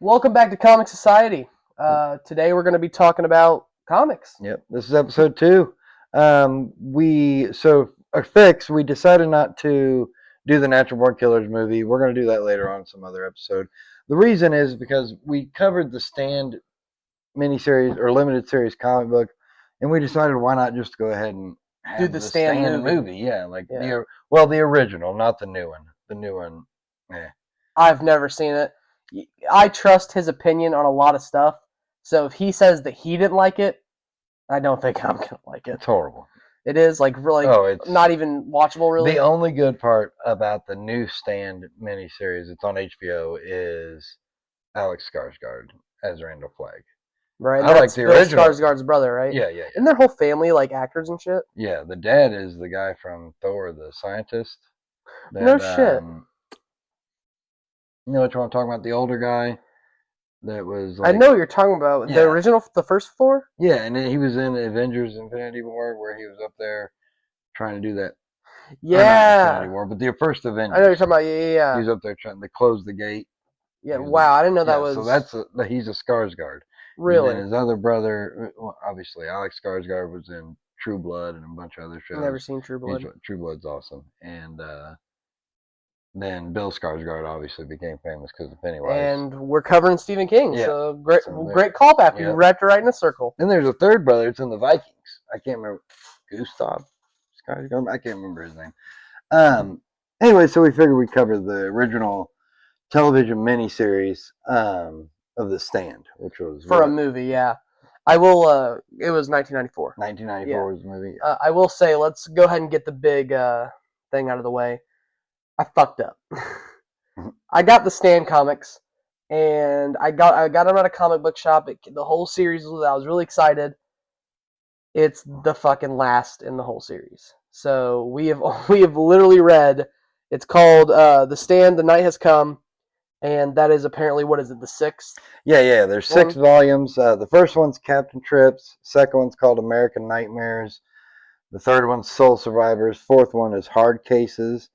Welcome back to Comic Society. Today we're going to be talking about comics. Yep, this is episode 2. Our fix, we decided not to do the Natural Born Killers movie. We're going to do that later on in some other episode. The reason is because we covered the Stand miniseries or limited series comic book, and we decided why not just go ahead and Do have the the Stand movie. movie. Yeah, Yeah. the original, not the new one. The new one, I've never seen it. I trust his opinion on a lot of stuff. So if he says that he didn't like it, I don't think I'm going to like it. It's horrible. It is really it's not even watchable, really. The only good part about the new Stand miniseries, it's on HBO, is Alex Skarsgård as Randall Flagg. Right, I like the original. Skarsgård's brother, right? Yeah. Isn't their whole family like actors and shit? Yeah, the dad is the guy from Thor, the scientist. No shit. You know what I'm talking about? The older guy that was I know what you're talking about. Yeah. The original, the first Thor? Yeah, and then he was in Avengers Infinity War where he was up there trying to do that. Yeah. Infinity War, but the first Avengers. I know what you're talking about. Yeah. He was up there trying to close the gate. Yeah, wow, I didn't know that was... So he's a Skarsgård. Really? And his other brother, obviously, Alex Skarsgård was in True Blood and a bunch of other shows. Never seen True Blood. True Blood's awesome. And then Bill Skarsgård obviously became famous because of Pennywise. And we're covering Stephen King, so great callback. We wrapped it right in a circle. And there's a third brother. It's in the Vikings. I can't remember. Gustav Skarsgård? I can't remember his name. Anyway, so we figured we'd cover the original television miniseries of The Stand, which was a movie. Yeah, I will. It was 1994. 1994 was the movie. I will say, let's go ahead and get the big thing out of the way. I fucked up. I got the Stand comics, and I got them at a comic book shop. The whole series was. I was really excited. It's the fucking last in the whole series. So we have literally read. It's called The Stand. The Night Has Come. And that is apparently, what is it, the 6th? Yeah. There's 6 volumes. The first one's Captain Trips. Second one's called American Nightmares. The third one's Soul Survivors. Fourth one is Hard Cases.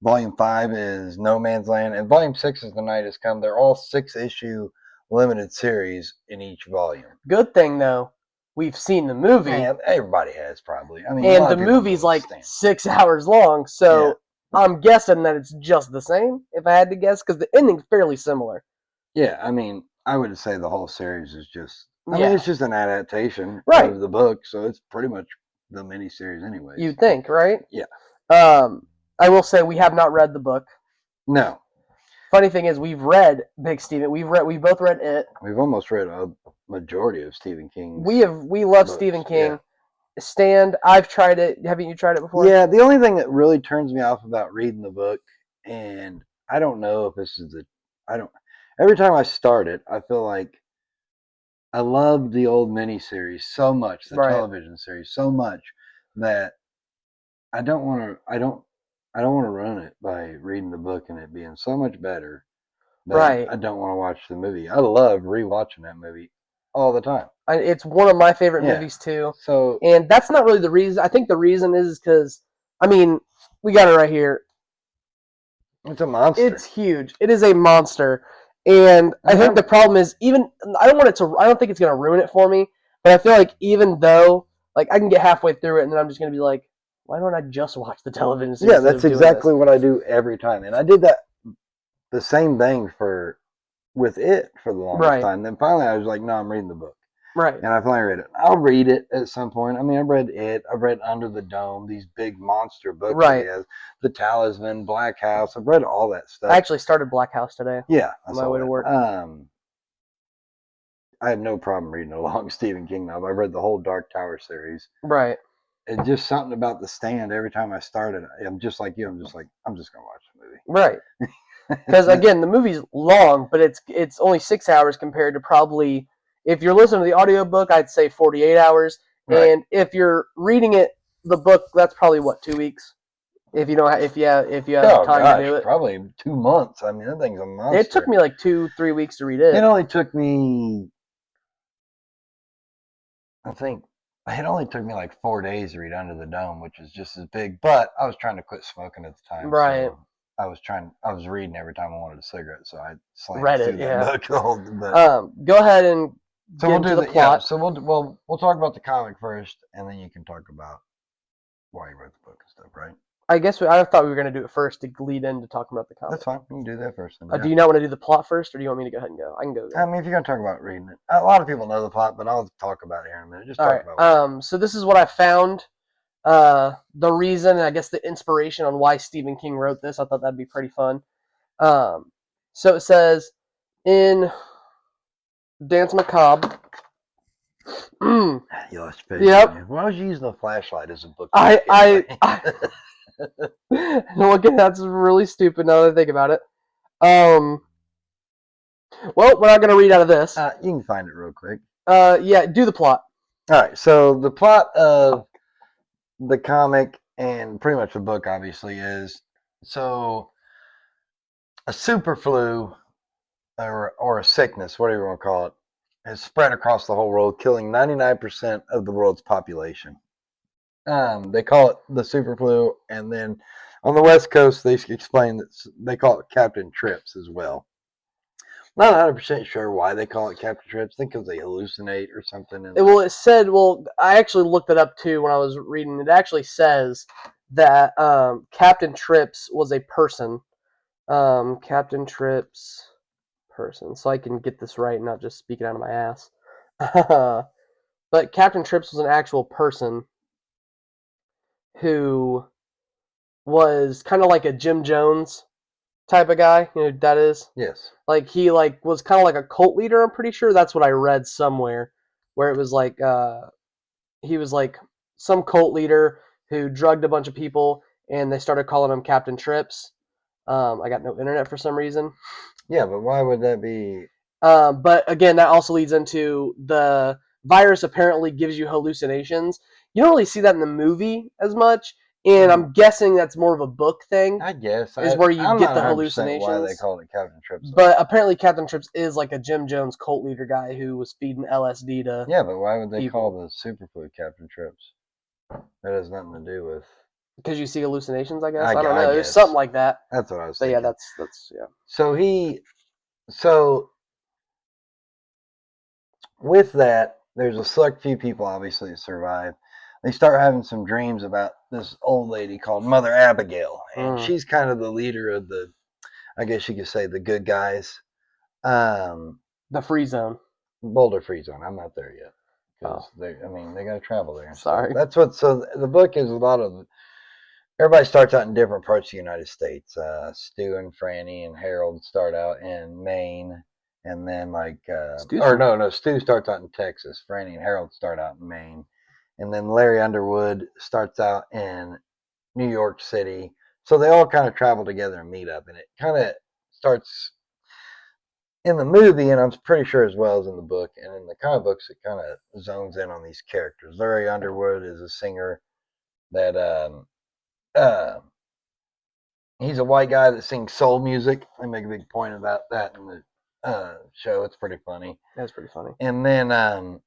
Volume 5 is No Man's Land. And Volume 6 is The Night Has Come. They're all 6-issue limited series in each volume. Good thing, though, we've seen the movie. Man, everybody has probably. I mean, and the movie's like 6 hours long, so... Yeah. I'm guessing that it's just the same, if I had to guess, because the ending's fairly similar. Yeah, I mean, I would say the whole series is just... I mean, it's just an adaptation of the book, so it's pretty much the miniseries anyways. You'd think, right? Yeah. I will say we have not read the book. No. Funny thing is, we've read Big Stephen. We both read it. We've almost read a majority of Stephen King's We love books. Stephen King. Yeah. Stand, I've tried it. Haven't you tried it before? Yeah, the only thing that really turns me off about reading the book, and I don't know if this is every time I start it, I feel like I love the old miniseries so much, the television series so much, that I don't want to run it by reading the book and it being so much better that I don't want to watch the movie. I love rewatching that movie all the time. It's one of my favorite movies too. And that's not really the reason. I think the reason is because, I mean, we got it right here. It's a monster. It's huge. It is a monster. And I think the problem is I don't think it's going to ruin it for me, but I feel like even though, like, I can get halfway through it and then I'm just going to be like, why don't I just watch the television series? Yeah, that's exactly what I do every time. And I did the same thing with it for the longest time. Then finally I was like, no, I'm reading the book. Right. And I finally read it. I'll read it at some point. I mean, I've read it. I've read Under the Dome, these big monster books. Right. He has. The Talisman, Black House. I've read all that stuff. I actually started Black House today. Yeah. On my way to work. I have no problem reading a long Stephen King novel. I've read the whole Dark Tower series. Right. It's just something about The Stand. Every time I start it, I'm just like you. I'm just going to watch the movie. Right. Because, again, the movie's long, but it's only 6 hours compared to probably, if you're listening to the audiobook, I'd say 48 hours. Right. And if you're reading the book, that's probably, 2 weeks? If you have time to do it. Probably 2 months. I mean, that thing's a monster. It took me 2-3 weeks to read it. It only took me, it only took me 4 days to read Under the Dome, which is just as big. But I was trying to quit smoking at the time. Right. So I was reading every time I wanted a cigarette, so I slammed Read it, through that yeah. book. Go ahead and So get we'll into do the the yeah. plot. So we'll talk about the comic first, and then you can talk about why you wrote the book and stuff, right? I guess I thought we were going to do it first to lead into talking about the comic. That's fine. You can do that first. Do you not want to do the plot first, or do you want me to go ahead and go? I can go. I mean, if you're gonna talk about reading it, a lot of people know the plot, but I'll talk about it here in a minute. Just All talk right. about what. So this is what I found. The reason, and I guess the inspiration on why Stephen King wrote this. I thought that'd be pretty fun. Um, so it says in Dance Macabre. You lost your face. Yep. Why was you using a flashlight as a bookmark? I looking that's really stupid now that I think about it. Well, we're not gonna read out of this. You can find it real quick. Yeah, do the plot. All right. So the plot of the comic and pretty much the book, obviously, is so a super flu or a sickness, whatever you want to call it, has spread across the whole world, killing 99% of the world's population. They call it the super flu, and then on the West Coast, they explain that they call it Captain Trips as well. Not 100% sure why they call it Captain Trips. I think because they hallucinate or something. Well, it said. Well, I actually looked it up too when I was reading. It actually says that Captain Trips was a person. Captain Trips person. So I can get this right, and not just speaking out of my ass. But Captain Trips was an actual person who was kind of like a Jim Jones type of guy. You know who that is? Yes. Like he was kind of like a cult leader. I'm pretty sure that's what I read somewhere, where it was like he was like some cult leader who drugged a bunch of people, and they started calling him Captain Trips. I got no internet for some reason. Yeah, but why would that be? But again, that also leads into the virus apparently gives you hallucinations. You don't really see that in the movie as much, and I'm guessing that's more of a book thing. I guess. Is where you I'm get not the 100% why they hallucinations. call it Captain Trips. Though. But apparently, Captain Trips is like a Jim Jones cult leader guy who was feeding LSD to Yeah, but why would they people. call the superfood Captain Trips? That has nothing to do with. Because you see hallucinations, I guess. I I don't know. There's guess. something like that. That's what I was But thinking. yeah, that's yeah. So with that, there's a select few people obviously that survive. They start having some dreams about this old lady called Mother Abigail, and she's kind of the leader of the, I guess you could say, the good guys. The free zone. Boulder Free Zone. I'm not there yet because Oh. they got to travel there. Sorry. So that's what. So the book is a lot of. Everybody starts out in different parts of the United States. Stu and Franny and Harold start out in Maine, and then Stu starts out in Texas. Franny and Harold start out in Maine, and then Larry Underwood starts out in New York City. So they all kind of travel together and meet up, and it kind of starts in the movie, and I'm pretty sure as well as in the book and in the comic books, it kind of zones in on these characters. Larry Underwood is a singer that uh, he's a white guy that sings soul music. They make a big point about that in the show. It's pretty funny. That's pretty funny. And then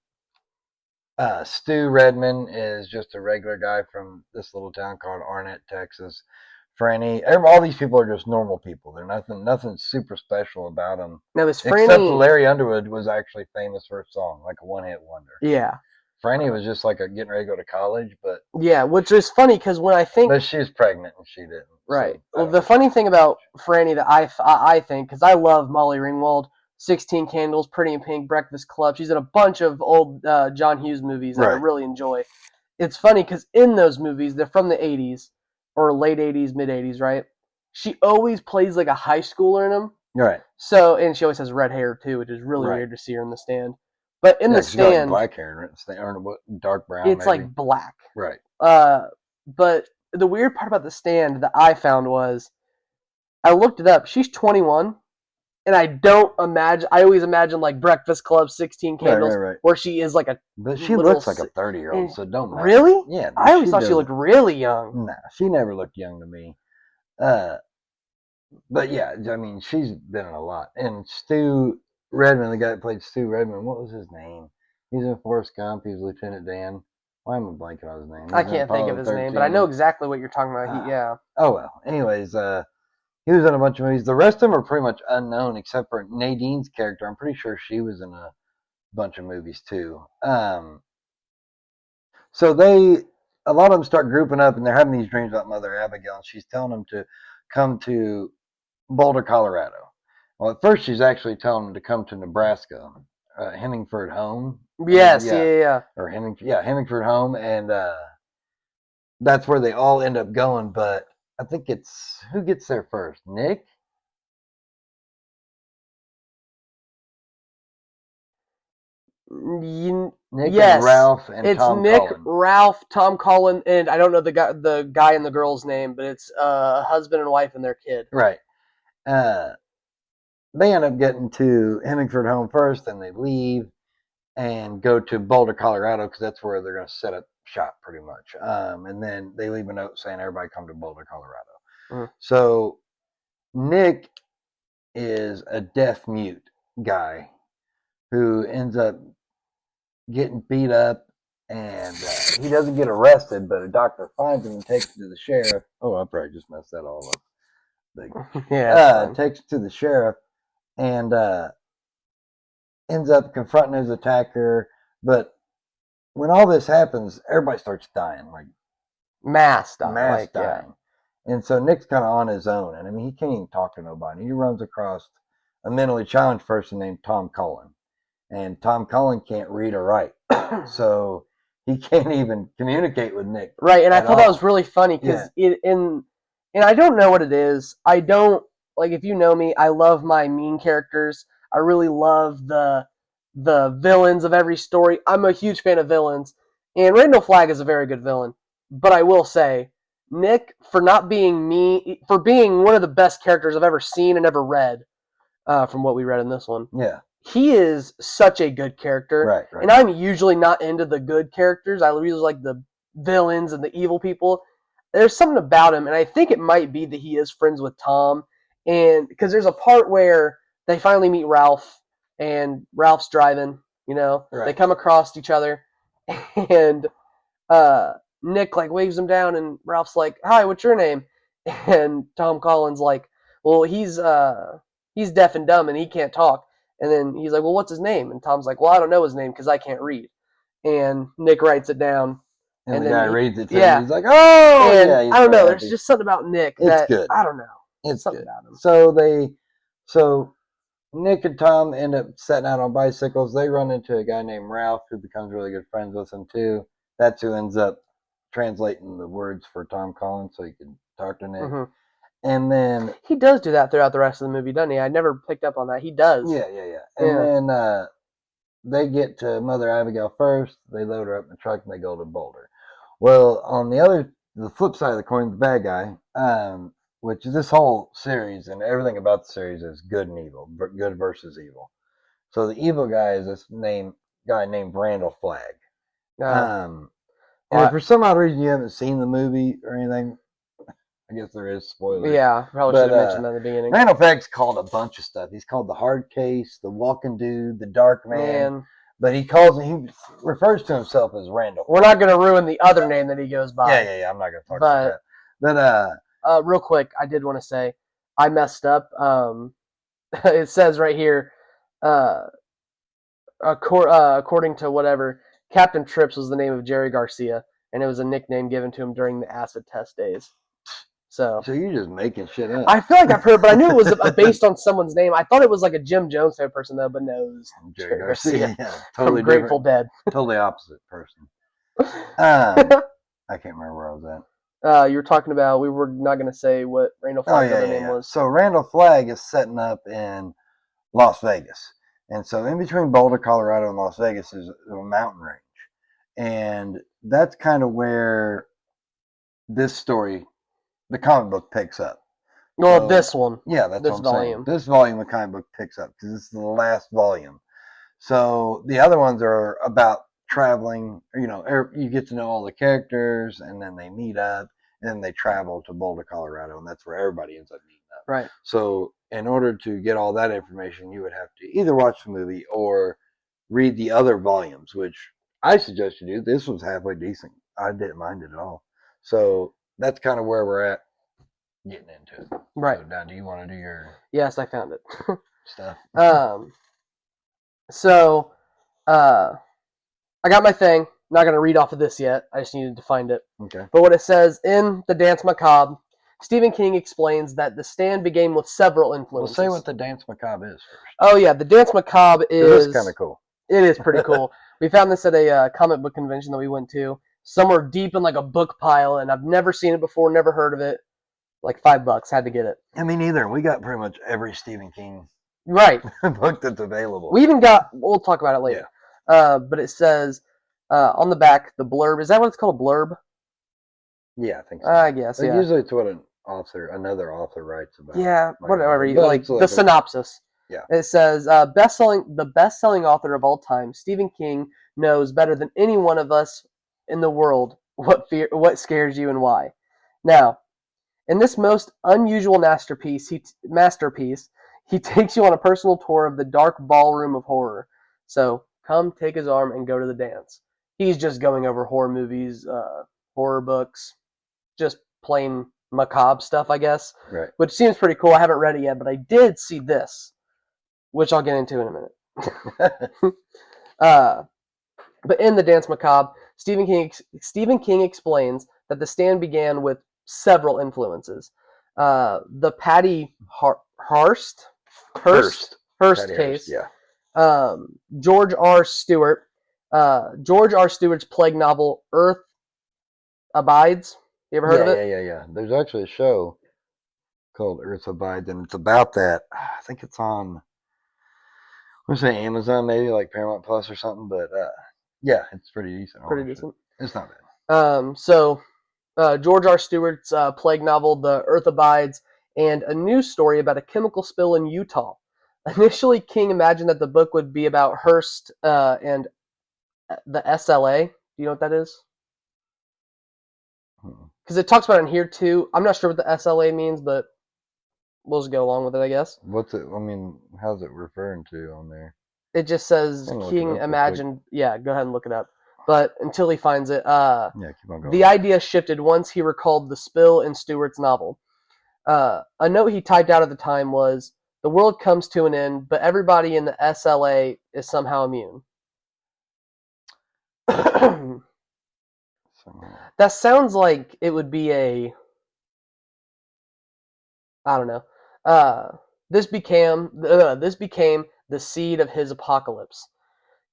Stu Redman is just a regular guy from this little town called Arnett, Texas. Franny, all these people are just normal people. They're nothing super special about them. Now this Franny, except Larry Underwood was actually famous for a song, like a one-hit wonder. Yeah. Franny was just like getting ready to go to college, but yeah, which is funny because when I think, but she was pregnant and she didn't. Right. So well, the funny thing about Franny that I think, because I love Molly Ringwald, 16 Candles, Pretty in Pink, Breakfast Club. She's in a bunch of old John Hughes movies that I really enjoy. It's funny because in those movies, they're from the 80s or late 80s, mid 80s, right? She always plays like a high schooler in them. Right. So, and she always has red hair too, which is really weird to see her in the stand. But in the stand, like black hair, or dark brown. It's maybe. Like black. Right. But the weird part about the stand that I found was, I looked it up. She's 21, and I always imagine like Breakfast Club, 16 Candles, where she is like a. But she looks like a 30-year-old, so don't matter. Really? Yeah. I always thought she looked really young. Nah, she never looked young to me. But yeah, I mean, she's been in a lot. And Stu Redman, the guy that played Stu Redman, what was his name? He's in Forrest Gump. He's Lieutenant Dan. Why am I blanking on his name? I can't think of his name, but I know exactly what you're talking about. Yeah. Oh well. Anyways, He was in a bunch of movies. The rest of them are pretty much unknown, except for Nadine's character. I'm pretty sure she was in a bunch of movies too. So a lot of them start grouping up, and they're having these dreams about Mother Abigail, and she's telling them to come to Boulder, Colorado. Well, at first she's actually telling them to come to Nebraska, Hemingford Home. Yes, yeah, Yeah, yeah, yeah. or Hemingford Home, and that's where they all end up going. But I think it's who gets there first, Nick. Nick and Yes, Ralph and it's Tom Nick, Cullen. Ralph, Tom Cullen, and I don't know the guy and the girl's name, but it's husband and wife and their kid. Right. Uh, they end up getting to Hemingford Home first, then they leave and go to Boulder, Colorado, because that's where they're going to set up shop pretty much. And then they leave a note saying everybody come to Boulder, Colorado. Mm. So Nick is a deaf mute guy who ends up getting beat up, and he doesn't get arrested, but a doctor finds him and takes him to the sheriff. Oh, I probably just messed that all up. Yeah, it's fine. Takes him to the sheriff and ends up confronting his attacker. But when all this happens, everybody starts dying, like mass Like yeah. dying. And so Nick's kind of on his own. And I mean, he can't even talk to nobody. He runs across a mentally challenged person named Tom Cullen. And Tom Cullen can't read or write. So he can't even communicate with Nick. Right, and I at thought that was all. really funny Yeah. because and I don't know what it is. I don't like if you know me. I love my mean characters. I really love the villains of every story. I'm a huge fan of villains, and Randall Flagg is a very good villain. But I will say, Nick, for not being me, for being one of the best characters I've ever seen and ever read, from what we read in this one, Yeah. he is such a good character. Right, right. And I'm usually not into the good characters. I usually like the villains and the evil people. There's something about him, and I think it might be that he is friends with Tom. And because there's a part where they finally meet Ralph, and Ralph's driving. They Right. come across each other, and uh, Nick like waves him down, and Ralph's like, "Hi, what's your name?" And Tom Collins like, "Well, he's deaf and dumb, and he can't talk." And then he's like, "Well, what's his name?" And Tom's like, "Well, I don't know his name because I can't read." And Nick writes it down, And and the then guy reads it to him. yeah, He's like, oh, and yeah, he's I don't so know. There's happy. just something about Nick It's that good. I don't know. It's Something good. about him. So Nick and Tom end up setting out on bicycles. They run into a guy named Ralph who becomes really good friends with him too. That's who ends up translating the words for Tom Collins so he can talk to Nick. Mm-hmm. And then He does do that throughout the rest of the movie, doesn't he? I never picked up on that. He does. yeah. And Yeah. then they get to Mother Abigail first. They load her up in the truck and they go to Boulder. Well, on the flip side of the coin, the bad guy, which is this whole series and everything about the series is good and evil, good versus evil. So the evil guy is guy named Randall Flagg. Uh, Um, and if well, for some odd reason you haven't seen the movie or anything, I guess there is spoilers. yeah, probably should But have mentioned that in the beginning. Randall Flagg's called a bunch of stuff. He's called the Hard Case, the Walking Dude, the Dark Man. Man, But he refers to himself as Randall. we're not going to ruin the other name that he goes by. Yeah. I'm not going to talk about But that. But real quick, I did want to say I messed up. It says right here, uh, according to whatever, Captain Trips was the name of Jerry Garcia, and it was a nickname given to him during the acid test days. So so you're just making shit up. I feel like I've heard, but I knew it was based on someone's name. I thought it was like a Jim Jones type person though, but no, it was Jerry Jerry Garcia Yeah, totally from Grateful different. Dead. Totally opposite person. I can't remember where I was at. You were talking about we were not going to say what Randall Oh Flagg's other name yeah. was. So Randall Flagg is setting up in Las Vegas, and so in between Boulder, Colorado, and Las Vegas is a mountain range, and that's kind of where this story, the comic book, picks up. Well, So this one, yeah, that's this what I'm volume. saying. This volume of comic book picks up because this is the last volume. So the other ones are about traveling. You get to know all the characters, and then they meet up, and then they travel to Boulder, Colorado, and that's where everybody ends up meeting up. Right. So in order to get all that information, you would have to either watch the movie or read the other volumes, which I suggest you do. This was halfway decent. I didn't mind it at all. So that's kind of where we're at getting into it. Right. So now, do you want to do your Yes, I found it. stuff? So, I got my thing. Not going to read off of this yet. I just needed to find it. Okay. But what it says in The Dance Macabre, Stephen King explains that The Stand began with several Well, influences. say what the Dance Macabre is first. Oh yeah, The Dance Macabre This is kind of cool. It is pretty cool. We found this at a comic book convention that we went to, somewhere deep in like a book pile, and I've never seen it before, never heard of it. Like $5, had to get it. I mean, neither. We got pretty much every Stephen King Right. book that's available. We even got. We'll talk about it later. Yeah. But it says on the back the blurb. Is that what it's called? A blurb? Yeah, I think so. I guess. But yeah. Usually, it's what another author writes about. Yeah, whatever. Like the synopsis. Yeah. It says the best-selling author of all time, Stephen King, knows better than any one of us in the world what scares you and why. Now, in this most unusual masterpiece, he takes you on a personal tour of the dark ballroom of horror. So come take his arm and go to the dance. He's just going over horror movies, horror books, just plain macabre stuff, I guess. Right. Which seems pretty cool. I haven't read it yet, but I did see this, which I'll get into in a minute. But in The Dance Macabre, Stephen King explains that The Stand began with several influences. The Patty Hearst case. Yeah. George R. Stewart. George R. Stewart's plague novel Earth Abides. You ever heard of it? Yeah. There's actually a show called Earth Abides, and it's about that. I think it's on, I want to say Amazon, maybe like Paramount Plus or something. But yeah, it's pretty decent. Pretty decent. It's not bad. So George R. Stewart's plague novel, The Earth Abides, and a news story about a chemical spill in Utah. Initially, King imagined that the book would be about Hearst and the SLA. Do you know what that is? Because it talks about it in here too. I'm not sure what the SLA means, but we'll just go along with it, I guess. What's it? I mean, how's it referring to on there? It just says King imagined. Yeah, go ahead and look it up. But until he finds it, keep on going. The idea shifted once he recalled the spill in Stewart's novel. A note he typed out at the time was, "The world comes to an end, but everybody in the SLA is somehow immune." That sounds like it would be I don't know. This became the seed of his apocalypse.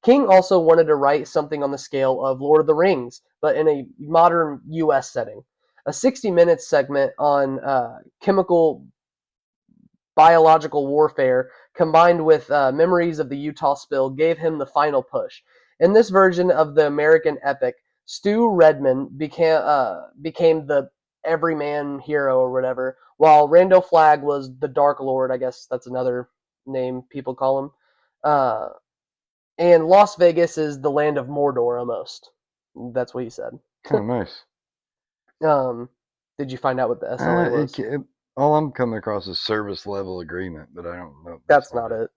King also wanted to write something on the scale of Lord of the Rings, but in a modern U.S. setting. A 60-minute segment on chemical biological warfare combined with memories of the Utah spill gave him the final push. In this version of the American epic, Stu Redman became the everyman hero or whatever, while Randall Flagg was the Dark Lord. I guess that's another name people call him. And Las Vegas is the land of Mordor almost. That's what he said. Oh, nice. Did you find out what the SLA was? All I'm coming across is service level agreement, but I don't know. That's not it.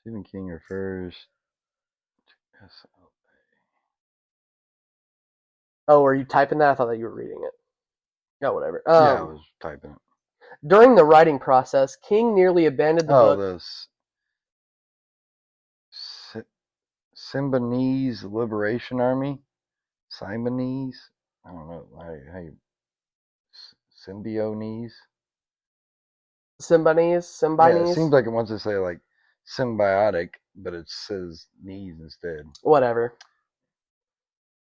Stephen King refers to SLA. Oh, are you typing that? I thought that you were reading it. Oh, whatever. Yeah, I was typing it. During the writing process, King nearly abandoned the book. Oh, the Symbionese Liberation Army? Symbionese? I don't know. How you... Symbionese? Symbionese? Yeah, it seems like it wants to say like symbiotic, but it says knees instead. Whatever.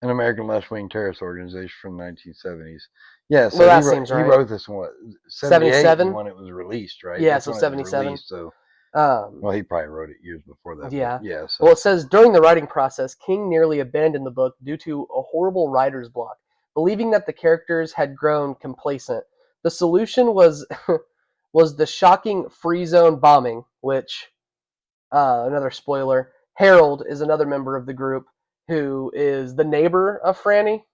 An American left-wing terrorist organization from the 1970s. Yeah, so he wrote this in what, 77 when it was released, right? Yeah, so 77. So, well, he probably wrote it years before that. Yeah. Yeah. So. Well, it says during the writing process, King nearly abandoned the book due to a horrible writer's block, believing that the characters had grown complacent. The solution was the shocking free zone bombing, which, another spoiler, Harold is another member of the group who is the neighbor of Franny,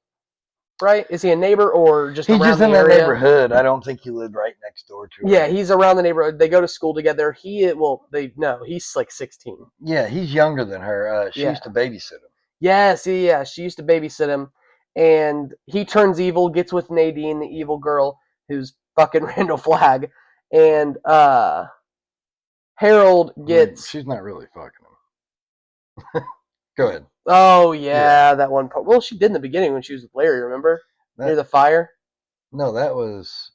right? Is he a neighbor or just around the area? He's just in the neighborhood. I don't think he lived right next door to her. Yeah, he's around the neighborhood. They go to school together. He's like 16. Yeah, he's younger than her. She used to babysit him. Yes, yeah, she used to babysit him. And he turns evil, gets with Nadine, the evil girl, who's fucking Randall Flagg, and Harold gets. She's not really fucking him. Go ahead. Oh yeah, that one part. Well, she did in the beginning when she was with Larry. Remember near the fire. No, that was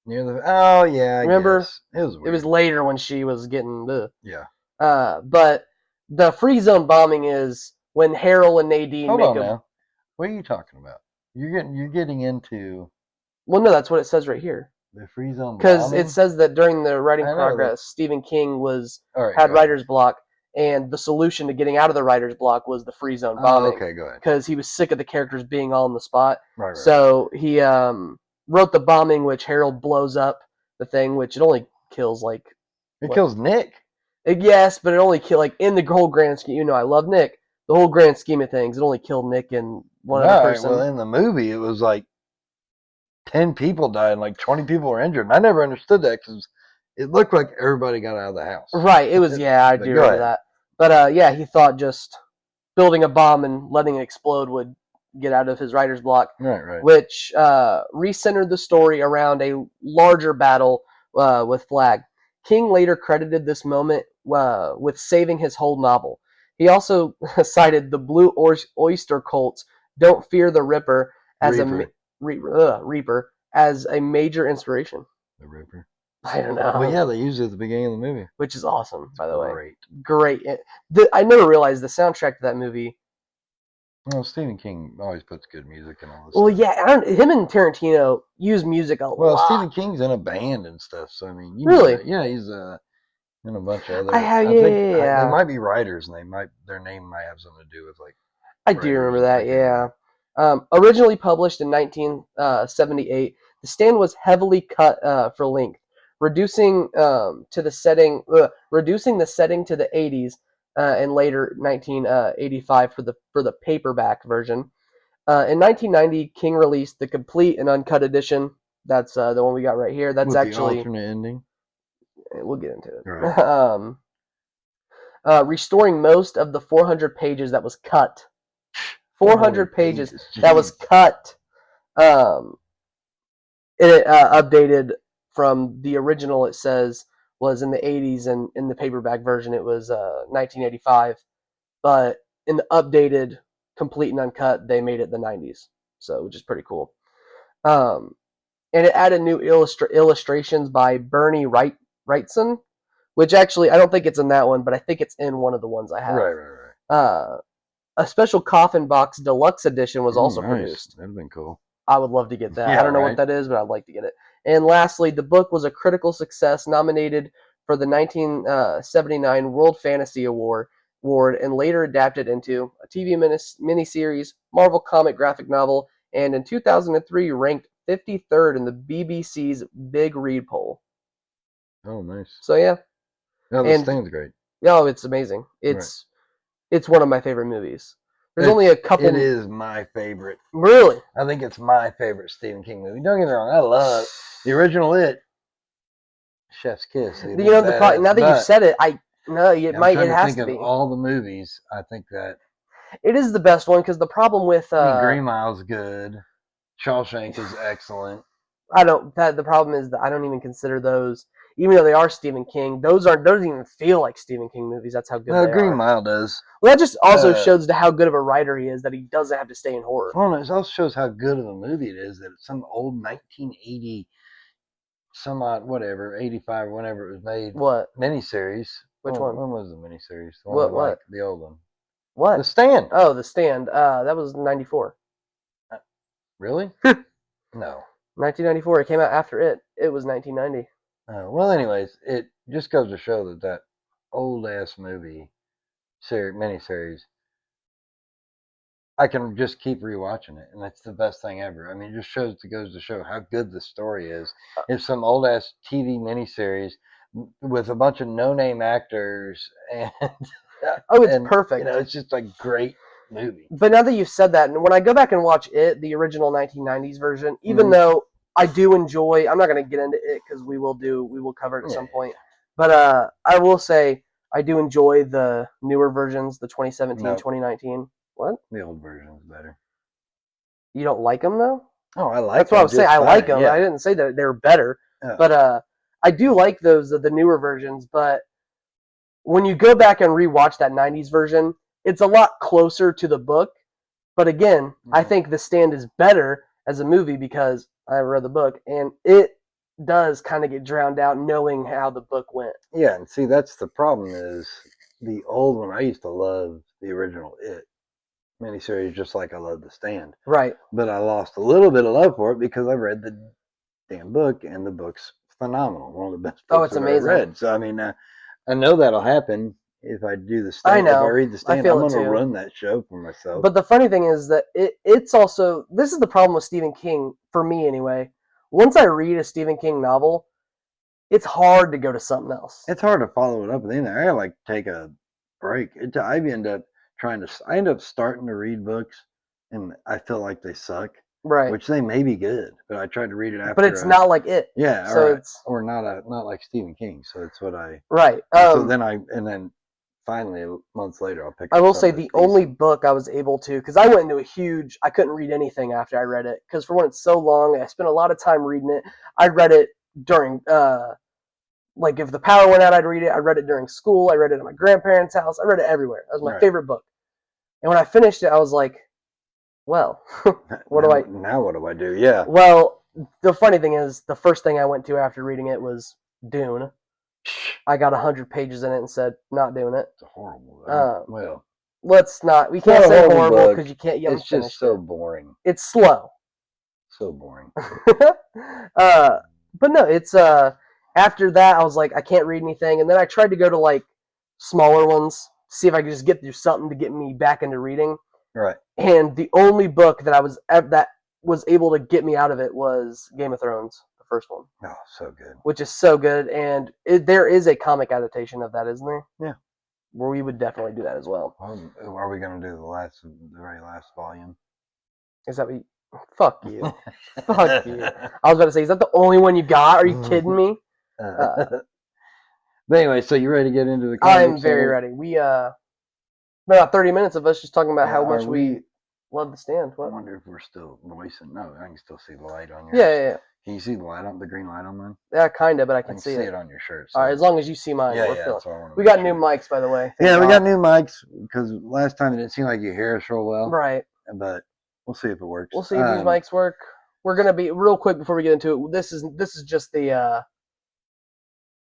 near the. Oh yeah, I remember guess. It was weird. It was later when she was getting the. Yeah. But the free zone bombing is when Harold and Nadine Hold make on now. What are you talking about? You're getting into. Well, no, that's what it says right here. The free zone because it says that during the writing progress, Stephen King had writer's block, and the solution to getting out of the writer's block was the free zone bombing. Okay, go ahead. Because he was sick of the characters being all on the spot. Right. So he wrote the bombing, which Harold blows up the thing, which it only kills like. It kills Nick. Yes, but it only killed like in the whole grand scheme. You know, I love Nick. The whole grand scheme of things, it only killed Nick and one other person. Well, in the movie, it was like 10 people died and like 20 people were injured. And I never understood that because it looked like everybody got out of the house. Right. It was, I do remember that. But yeah, he thought just building a bomb and letting it explode would get out of his writer's block. Right. Which recentered the story around a larger battle with Flagg. King later credited this moment with saving his whole novel. He also cited the Blue Oyster Cult's "Don't Fear the Ripper" as Reaper as a major inspiration. The Ripper. I don't know. Well, yeah, they used it at the beginning of the movie, which is awesome. By the way, great. I never realized the soundtrack to that movie. Well, Stephen King always puts good music in all this. Well, stuff. Yeah, him and Tarantino use music a lot. Well, Stephen King's in a band and stuff, so I mean, really, yeah, he's in a bunch of other. I think they might be writers, and their name might have something to do with like. I do remember that, yeah. Originally published in 1978, The Stand was heavily cut for length, reducing the setting to the 80s and later 1985 for the paperback version. In 1990, King released the complete and uncut edition. That's the one we got right here. That's with actually the alternate ending. We'll get into it. Right. Restoring most of the 400 pages that was cut. 400 pages that was cut. It updated from the original. It says was in the 80s, and in the paperback version it was 1985. But in the updated, complete and uncut, they made it the 90s. So, which is pretty cool. And it added new illustrations by Bernie Wrightson, which actually I don't think it's in that one, but I think it's in one of the ones I have. Right. A special Coffin Box Deluxe Edition was also produced. That'd have been cool. I would love to get that. Yeah, I don't know what that is, but I'd like to get it. And lastly, the book was a critical success, nominated for the 1979 World Fantasy Award, and later adapted into a TV miniseries, Marvel comic graphic novel, and in 2003 ranked 53rd in the BBC's Big Read poll. Oh, nice. So yeah. No, this thing's great. Oh, it's amazing. It's one of my favorite movies. There's only a couple. It is my favorite. Really? I think it's my favorite Stephen King movie. Don't get me wrong. I love the original It. Chef's Kiss. You know, now that you've said it, it has to be. Of all the movies, I think that it is the best one, because the problem with Green Mile's good. Shawshank is excellent. The problem is that I don't even consider those, even though they are Stephen King. Those don't even feel like Stephen King movies. That's how good they are. Green Mile does. Well, that just also shows how good of a writer he is, that he doesn't have to stay in horror. Well, it also shows how good of a movie it is, that it's some old 1980, some odd, whatever, 85, whenever it was made. What? Miniseries. Which one? When was the miniseries? The one what? The old one. What? The Stand. Oh, The Stand. That was 94. Really? No. 1994. It came out after it. It was 1990. Well, anyways, it just goes to show that old ass movie miniseries, I can just keep rewatching it, and that's the best thing ever. I mean, it just goes to show how good the story is. It's some old ass TV miniseries with a bunch of no name actors, and it's perfect. You know, it's just a great movie. But now that you've said that, and when I go back and watch it, the original 1990s version, even though I do enjoy, I'm not going to get into it because we will cover it at some point. But I will say I do enjoy the newer versions, the 2017, 2019. What? The old version's better. You don't like them though? Oh, I like them. That's what I was saying. I like them. Yeah. I didn't say that they're better. Yeah. But I do like those the newer versions. But when you go back and rewatch that '90s version, it's a lot closer to the book. But again, I think The Stand is better as a movie because I read the book and it does kind of get drowned out knowing how the book went. Yeah, and see, that's the problem is the old one. I used to love the original It miniseries just like I love The Stand. Right. But I lost a little bit of love for it because I read the damn book, and the book's phenomenal. One of the best Oh, books it's I've ever amazing. read. So, I mean, I know that'll happen if I do The I Stand. If I know. read The I Stand, feel I'm it going to too. run that show for myself. But the funny thing is that it's also this is the problem with Stephen King for me anyway. Once I read a Stephen King novel, it's hard to go to something else. It's hard to follow it up with anything. I gotta like take a break. I end up I end up starting to read books, and I feel like they suck, Right. which they may be good, but I tried to read it But after it's not like it. yeah, So it's or not like Stephen King. So it's what I right. and so then finally months later I'll pick I up will some say that's the only decent. book I was able to because I went into a huge I couldn't read anything after I read it because for one it's so long. I spent a lot of time reading it. I read it during like if the power went out, I'd read it. I read it during school. I read it at my grandparents' house. I read it everywhere. That was my Right. favorite book. And when I finished it, I was like, well, what do I? Now what do I do? Yeah. Well, the funny thing is, the first thing I went to after reading it was Dune. I got 100 pages in it and said, not doing it. It's a horrible. Well, let's not. We it's can't not a say horrible horrible book. because you can't. You haven't It's just finished so it. boring. It's slow. So boring. But no, it's after that I was like I can't read anything, and then I tried to go to like smaller ones, see if I could just get through something to get me back into reading. Right. And the only book that that was able to get me out of it was Game of Thrones, the first one. Oh, so good. Which is so good, and there is a comic adaptation of that, isn't there? Yeah. Where we would definitely do that as well. Are we going to do the very last volume? Is that what you, fuck you. Fuck you. I was about to say, is that the only one you got? Are you kidding me? But anyway, so you ready to get into the comic I'm very ready. We about 30 minutes of us just talking about how much we love The Stand. What? I wonder if we're still voicing. No, I can still see the light on yours. Yeah. Can you see the green light on mine? Yeah, kind of, but I can see it on your shirt. So. All right, as long as you see mine. Yeah, we're yeah. That's what I want to we got new mics, by the way. Yeah, we got new mics because last time it didn't seem like you hear us real well. Right. But we'll see if it works. We'll see if these mics work. We're gonna be real quick before we get into it. This is just the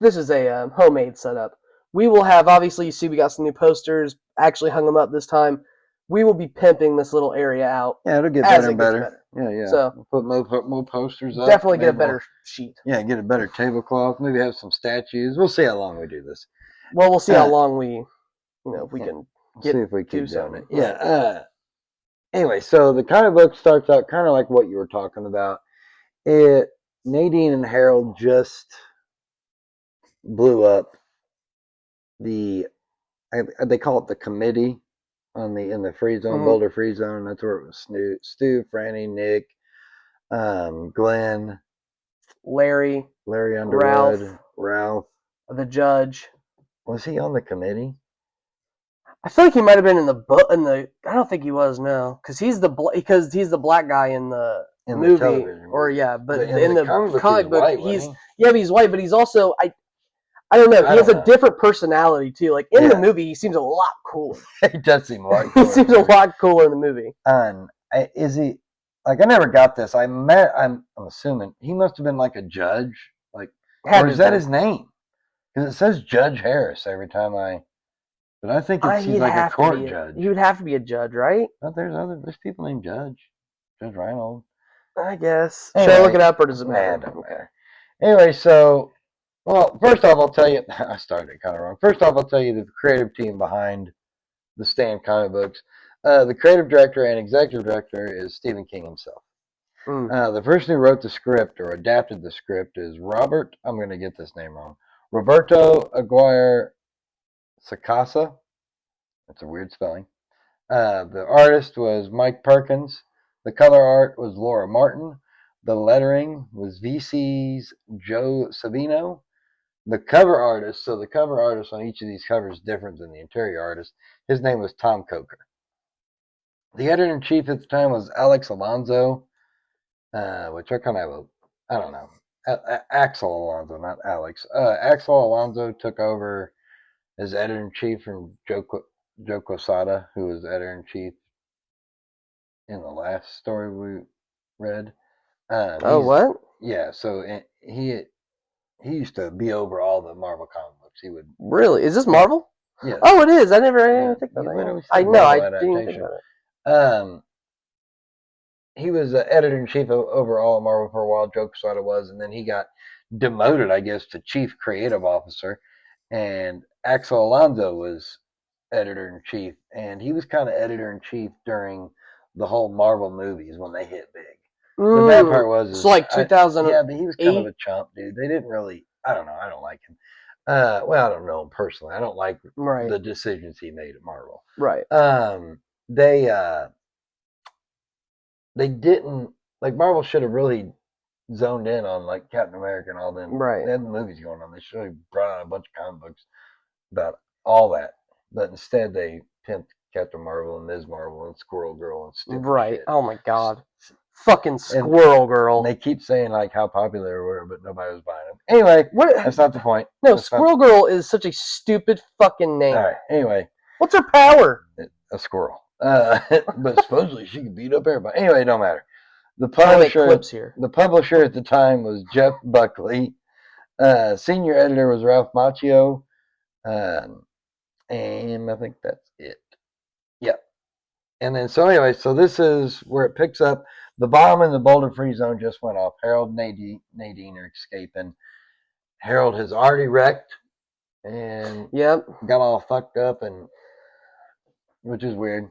this is a homemade setup. We will have obviously you see we got some new posters. Actually hung them up this time. We will be pimping this little area out. Yeah, it'll get better and better. Yeah. So we'll put more posters up. Definitely get a better sheet. Yeah, get a better tablecloth. Maybe have some statues. We'll see how long we do this. Well, we'll see how long we, if we can see if we keep doing it. Right. Yeah. Anyway, so the comic book starts out kind of like what you were talking about. Nadine and Harold just blew up they call it the committee in the free zone, Boulder free zone. That's where it was Stu, Franny, Nick, Glenn, Larry Underwood, Ralph. The judge. Was he on the committee? I feel like he might have been in the book. I don't think he was. No, because he's the black guy in the movie. Or yeah, but in the comic book, white, he's but he's white. But he's also I don't know. He has a different personality too. Like in the movie, he seems a lot cooler. He does seem a lot cooler. He seems a lot cooler in the movie. Is he? Like I never got this. I'm assuming he must have been like a judge. Like, or is that his name? Because it says Judge Harris every time But I think he's like a court judge. He would have to be a judge, right? But there's people named Judge Reinhold. I guess. Anyway, should I look it up or does it matter? Don't matter. Anyway, so first off, I'll tell you. I started kind of wrong. First off, I'll tell you the creative team behind the Stand comic books. The creative director and executive director is Stephen King himself. The person who wrote the script or adapted the script is Robert. I'm going to get this name wrong. Roberto Aguirre Sacasa. That's a weird spelling. The artist was Mike Perkins. The color art was Laura Martin. The lettering was VC's Joe Savino. The cover artist on each of these covers is different than the interior artist. His name was Tom Coker. The editor-in-chief at the time was Alex Alonso, which I kind of I don't know. Axel Alonso, not Alex. Axel Alonso took over as editor-in-chief from Joe Quesada, who was editor-in-chief in the last story we read. Oh, what? Yeah, so he used to be over all the Marvel comic books. He would Really? Is this Marvel? Yes. Oh, it is. I didn't even think He about literally that. I said know. I Marvel didn't even think adaptation. about it. He was editor in chief over all of Marvel for a while. Joe Quesada was, and then he got demoted, I guess, to chief creative officer. And Axel Alonso was editor in chief, and he was kind of editor in chief during the whole Marvel movies when they hit big. The bad part was, so like 2000. Yeah, but he was kind of a chump, dude. They didn't really. I don't know. I don't like him. Well, I don't know him personally. I don't like the decisions he made at Marvel. Right. They didn't like Marvel should have really zoned in on like Captain America and all them. Right. They had the movies going on. They should have brought out a bunch of comic books about all that. But instead they pimped Captain Marvel and Ms. Marvel and Squirrel Girl and stupid right. shit. Oh my god. Fucking Squirrel Girl. And they keep saying like how popular they were, but nobody was buying them. Anyway, that's not the point. No, Squirrel Girl is such a stupid fucking name. All right. Anyway, what's her power? A squirrel. But supposedly she can beat up everybody. Anyway, it don't matter. The publisher at the time was Jeff Buckley. Senior editor was Ralph Macchio. And I think that's it. Yep. And then, so this is where it picks up. The bomb in the Boulder Free Zone just went off. Harold and Nadine are escaping. Harold has already wrecked and got all fucked up, and which is weird.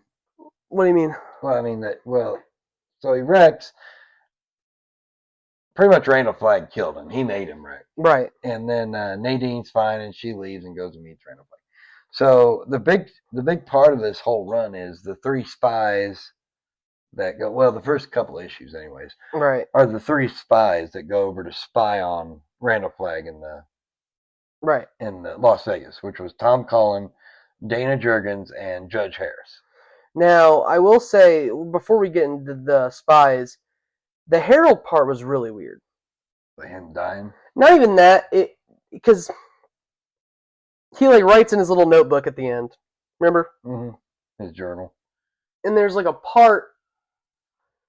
What do you mean? Well, I mean so he wrecks. Pretty much Randall Flagg killed him. He made him wreck. Right. And then Nadine's fine, and she leaves and goes and meets Randall Flagg. So the big part of this whole run is the three spies that go. Well, the first couple issues, anyways, right, are the three spies that go over to spy on Randall Flagg in Las Vegas, which was Tom Cullen, Dana Jurgens, and Judge Harris. Now, I will say before we get into the spies, the Harold part was really weird. By him dying? Not even that, because he like writes in his little notebook at the end. Remember? Mm-hmm. His journal. And there's like a part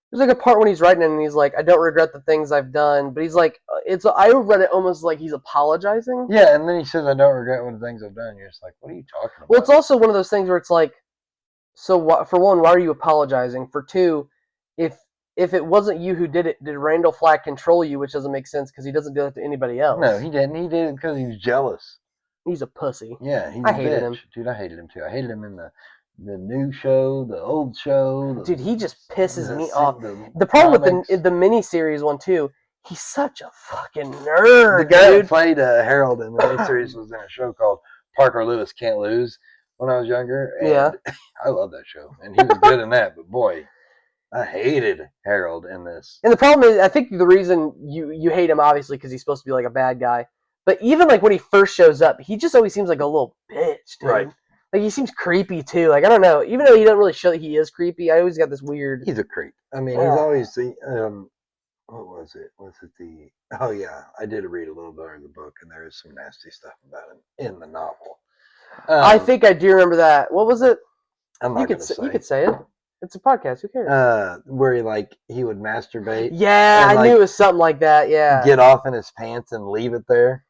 when he's writing it and he's like, I don't regret the things I've done, but he's like, I read it almost like he's apologizing. Yeah, and then he says, I don't regret the things I've done. You're just like, what are you talking about? Well, it's also one of those things where it's like, so for one, why are you apologizing? For two, if it wasn't you who did it, did Randall Flagg control you? Which doesn't make sense because he doesn't do that to anybody else. No, he didn't. He did it because he was jealous. He's a pussy. Yeah, I hated him. Dude, I hated him too. I hated him in the new show, the old show. Dude, he just pisses me off. The problem with the miniseries one too, he's such a fucking nerd. The guy that played Harold in the miniseries was in a show called Parker Lewis Can't Lose when I was younger. And I love that show, and he was good in that. But boy, I hated Harold in this. And the problem is, I think the reason you hate him obviously because he's supposed to be like a bad guy. But even like when he first shows up, he just always seems like a little bitch, dude. Right. Like he seems creepy too. Like I don't know. Even though he doesn't really show that he is creepy, I always got this weird. He's a creep. I mean, he's always the. What was it? Oh yeah, I did read a little bit of the book, and there is some nasty stuff about him in the novel. I think I do remember that. What was it? I'm not gonna say. You could say it. It's a podcast. Who cares? Where he would masturbate. Yeah, I knew it was something like that. Yeah. Get off in his pants and leave it there.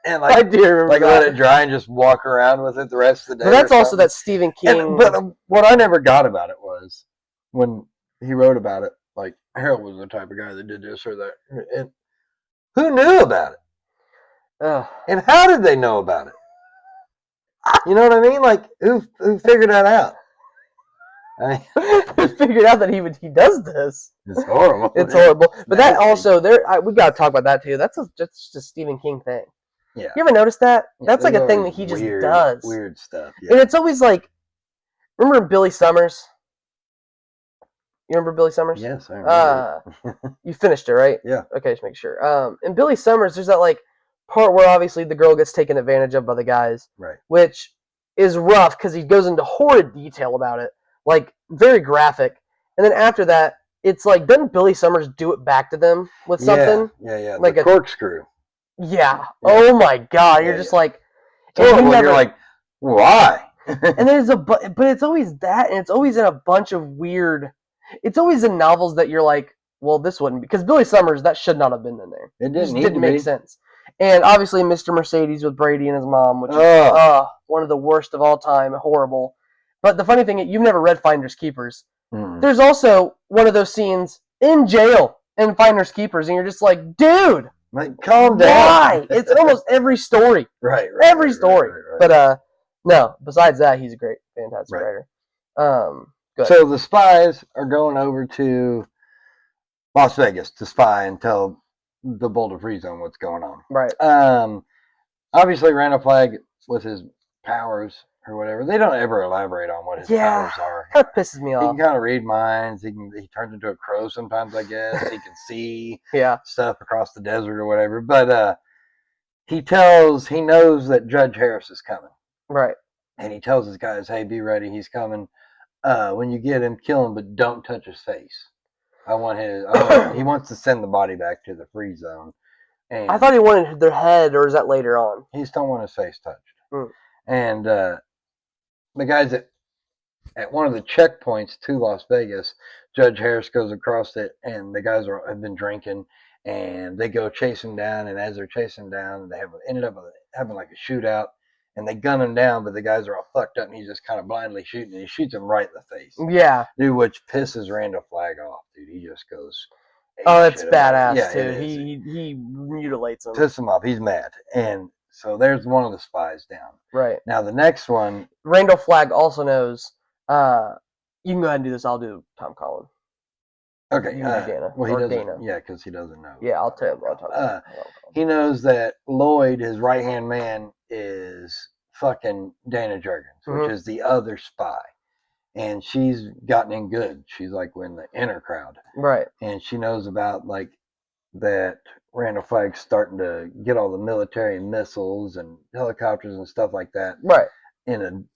And I do remember let it dry and just walk around with it the rest of the day. But that's also that Stephen King. But what I never got about it was when he wrote about it. Like Harold was the type of guy that did this or that, and who knew about it? And how did they know about it? You know what I mean? Like who figured that out? Who figured out that he does this? It's horrible. It's horrible. But that also we got to talk about that too. That's just a Stephen King thing. Yeah. You ever noticed that? That's like a thing that he just does. Weird stuff. Yeah. And it's always like, remember Billy Summers? You remember Billy Summers? Yes, I remember. You finished it, right? Yeah. Okay, just make sure. In Billy Summers, there's that like part where obviously the girl gets taken advantage of by the guys, right? Which is rough because he goes into horrid detail about it, like very graphic. And then after that, it's like, doesn't Billy Summers do it back to them with something? Yeah. Like the corkscrew. Yeah. Oh my God. You're just like, and you never, you're like, why? And there's but it's always that, and it's always in a bunch of weird. It's always in novels that you're like, well, this wouldn't, because Billy Summers, that should not have been in there. It just didn't make sense. And obviously, Mr. Mercedes with Brady and his mom, which is one of the worst of all time, horrible. But the funny thing, you've never read Finders Keepers. There's also one of those scenes in jail in Finders Keepers, and you're just like, dude, like, calm down. Why? It's almost every story. Right. Every story. Right. But no, besides that, he's a great, fantastic writer. Good. So the spies are going over to Las Vegas to spy and tell the Boulder Free Zone what's going on. Right. Obviously, Randall Flagg with his powers or whatever, they don't ever elaborate on what his powers are. That pisses me off. He can kind of read minds. He turns into a crow sometimes, I guess. He can see stuff across the desert or whatever. But he knows that Judge Harris is coming. Right. And he tells his guys, hey, be ready. He's coming. When you get him, kill him, but don't touch his face. He wants to send the body back to the free zone. And I thought he wanted their head, or is that later on? He just don't want his face touched. And the guys at one of the checkpoints to Las Vegas, Judge Harris goes across it, and the guys have been drinking, and they go chase him down. And as they're chasing him down, they ended up having like a shootout, and they gun him down, but the guys are all fucked up, and he's just kind of blindly shooting, and he shoots him right in the face. Yeah, dude, which pisses Randall Flagg off, dude. He just goes. Oh, that's badass too. He mutilates him. Pisses him off. He's mad, and so there's one of the spies down. Right. Now the next one, Randall Flagg also knows. You can go ahead and do this. I'll do Tom Collin. Okay. Dana. Well, he doesn't. Dana. Yeah, because he doesn't know. Yeah, I'll tell him. He knows that Lloyd, his right hand man, is fucking Dana Jurgens, which is the other spy, and she's gotten in good. She's like in the inner crowd. Right. And she knows about like that Randall Flagg's starting to get all the military missiles and helicopters and stuff like that. Right. In an